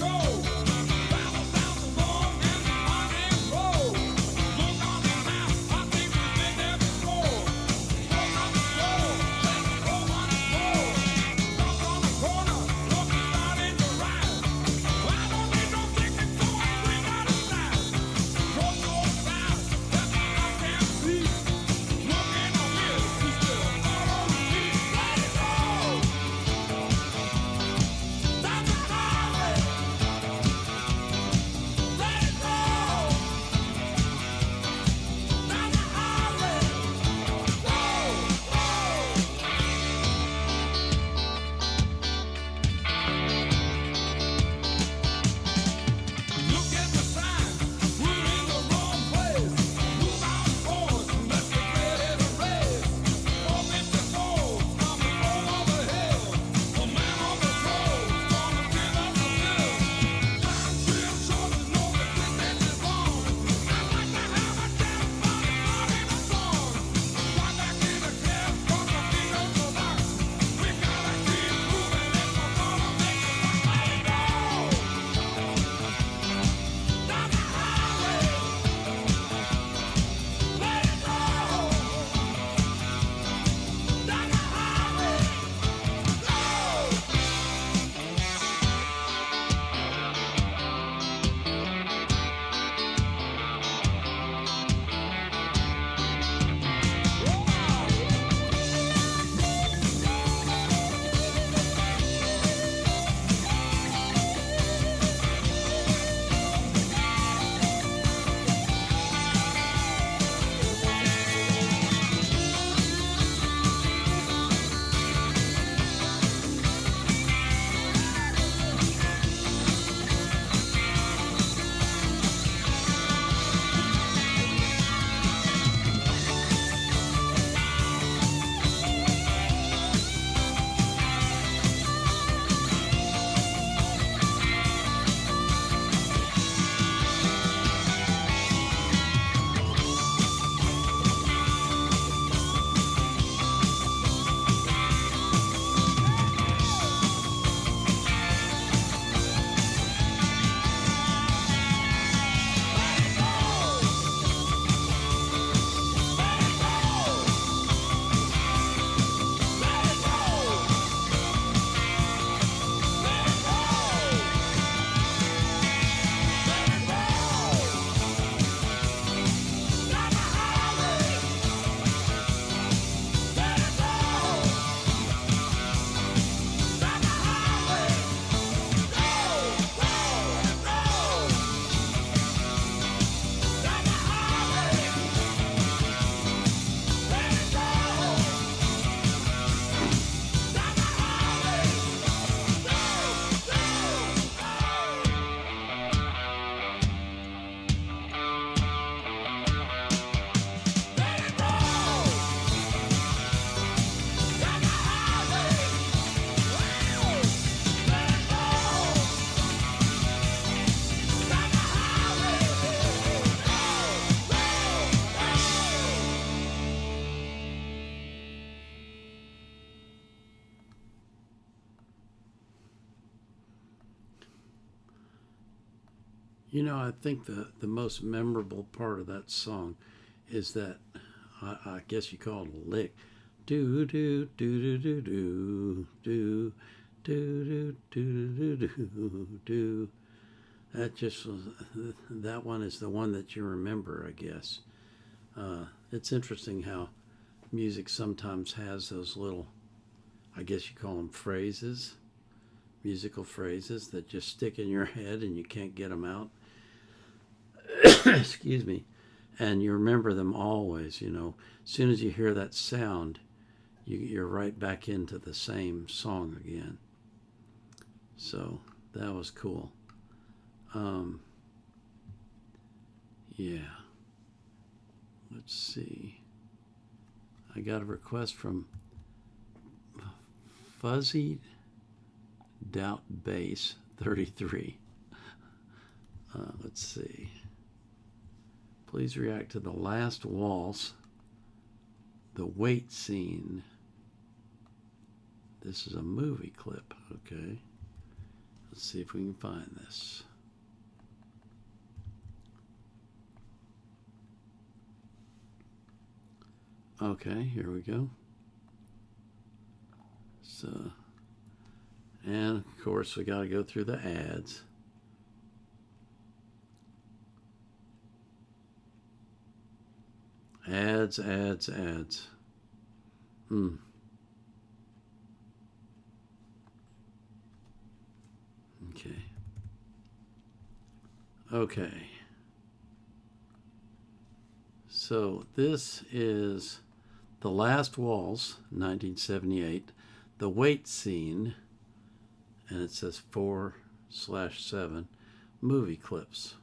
Roll You know, I think the most memorable part of that song is that, I guess you call it a lick. Do do do do do do do do do do do do. That just was, that one is the one that you remember, I guess. It's interesting how music sometimes has those little, I guess you call them phrases, musical phrases that just stick in your head and you can't get them out. Excuse me. And you remember them always, you know. As soon as you hear that sound, you're right back into the same song again. So that was cool. Yeah. Let's see. I got a request from Fuzzy Doubt Bass 33. Let's see. Please react to The Last Waltz, the wait scene. This is a movie clip, okay? Let's see if we can find this. Okay, here we go. So, and of course we got to go through the ads. Ads. Okay. So this is The Last Waltz, 1978, the wait scene, and it says 4/7 movie clips.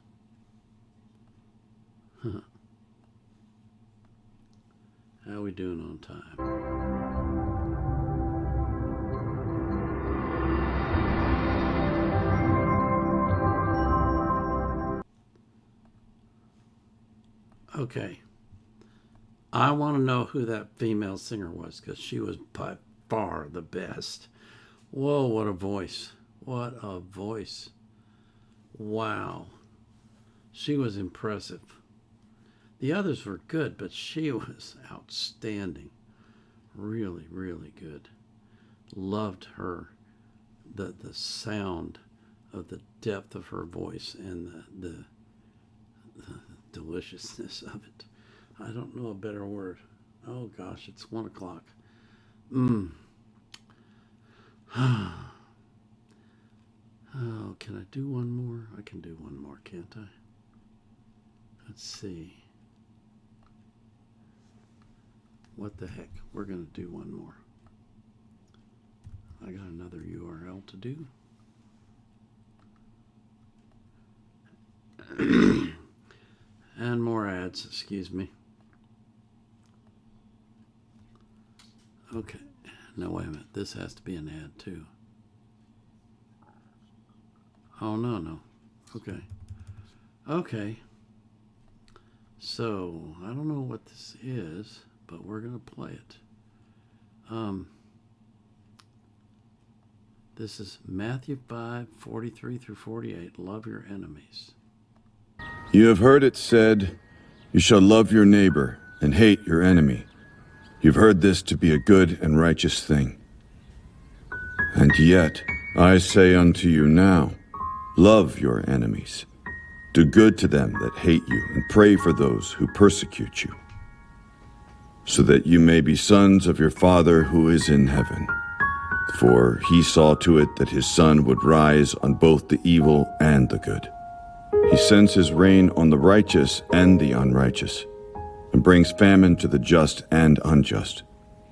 How we doing on time? Okay. I want to know who that female singer was, because she was by far the best. Whoa, what a voice. What a voice. Wow. She was impressive. The others were good, but she was outstanding. Really, really good. Loved her. The sound of the depth of her voice and the deliciousness of it. I don't know a better word. Oh gosh, it's 1 o'clock. Oh, can I do one more? I can do one more, can't I? Let's see. What the heck? We're going to do one more. I got another URL to do. And more ads, excuse me. Okay. No, wait a minute. This has to be an ad too. Oh, no. Okay. Okay. So, I don't know what this is, but we're going to play it. This is Matthew 5:43-48. Love your enemies. You have heard it said, you shall love your neighbor and hate your enemy. You've heard this to be a good and righteous thing. And yet, I say unto you now, love your enemies. Do good to them that hate you, and pray for those who persecute you, so that you may be sons of your Father who is in heaven. For he saw to it that his sun would rise on both the evil and the good. He sends his rain on the righteous and the unrighteous, and brings famine to the just and unjust.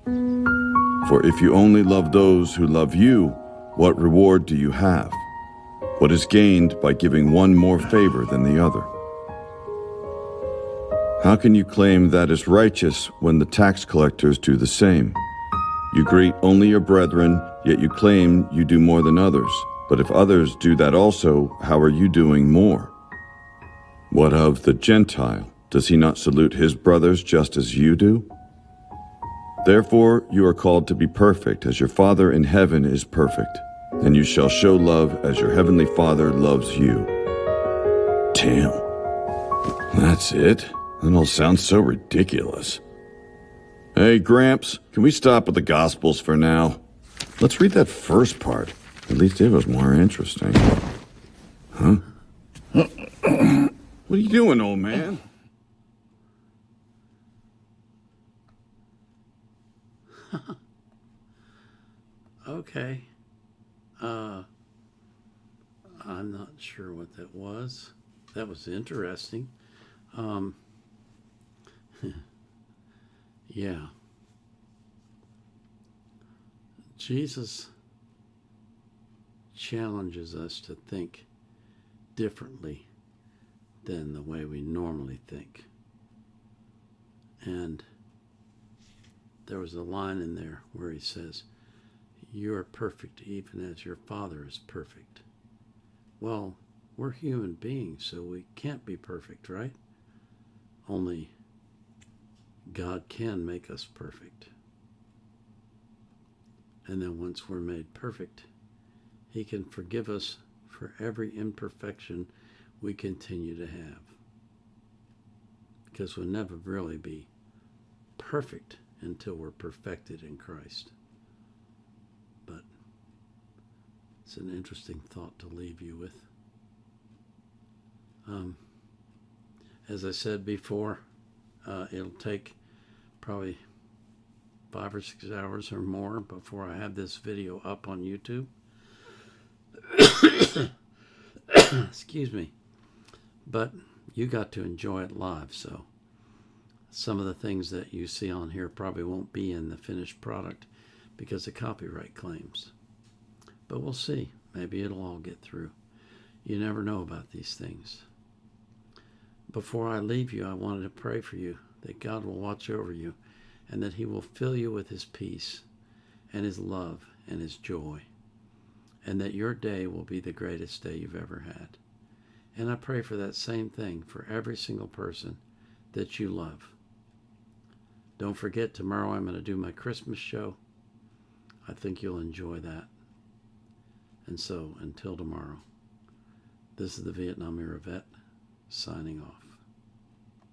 For if you only love those who love you, what reward do you have? What is gained by giving one more favor than the other? How can you claim that is righteous when the tax collectors do the same? You greet only your brethren, yet you claim you do more than others. But if others do that also, how are you doing more? What of the Gentile? Does he not salute his brothers just as you do? Therefore you are called to be perfect, as your Father in heaven is perfect. And you shall show love as your heavenly Father loves you. Damn. That's it? That all sounds so ridiculous. Hey, Gramps, can we stop with the Gospels for now? Let's read that first part. At least it was more interesting. Huh? What are you doing, old man? Okay. I'm not sure what that was. That was interesting. Yeah. Jesus challenges us to think differently than the way we normally think. And there was a line in there where he says, "You are perfect even as your Father is perfect." Well, we're human beings, so we can't be perfect, right? Only God can make us perfect. And then once we're made perfect, He can forgive us for every imperfection we continue to have. Because we'll never really be perfect until we're perfected in Christ. But it's an interesting thought to leave you with. As I said before, it'll take probably 5 or 6 hours or more before I have this video up on YouTube. Excuse me. But you got to enjoy it live, so some of the things that you see on here probably won't be in the finished product because of copyright claims. But we'll see. Maybe it'll all get through. You never know about these things. Before I leave you, I wanted to pray for you that God will watch over you and that He will fill you with His peace and His love and His joy, and that your day will be the greatest day you've ever had. And I pray for that same thing for every single person that you love. Don't forget, tomorrow I'm going to do my Christmas show. I think you'll enjoy that. And so, until tomorrow, this is the Vietnam Era Vet, signing off.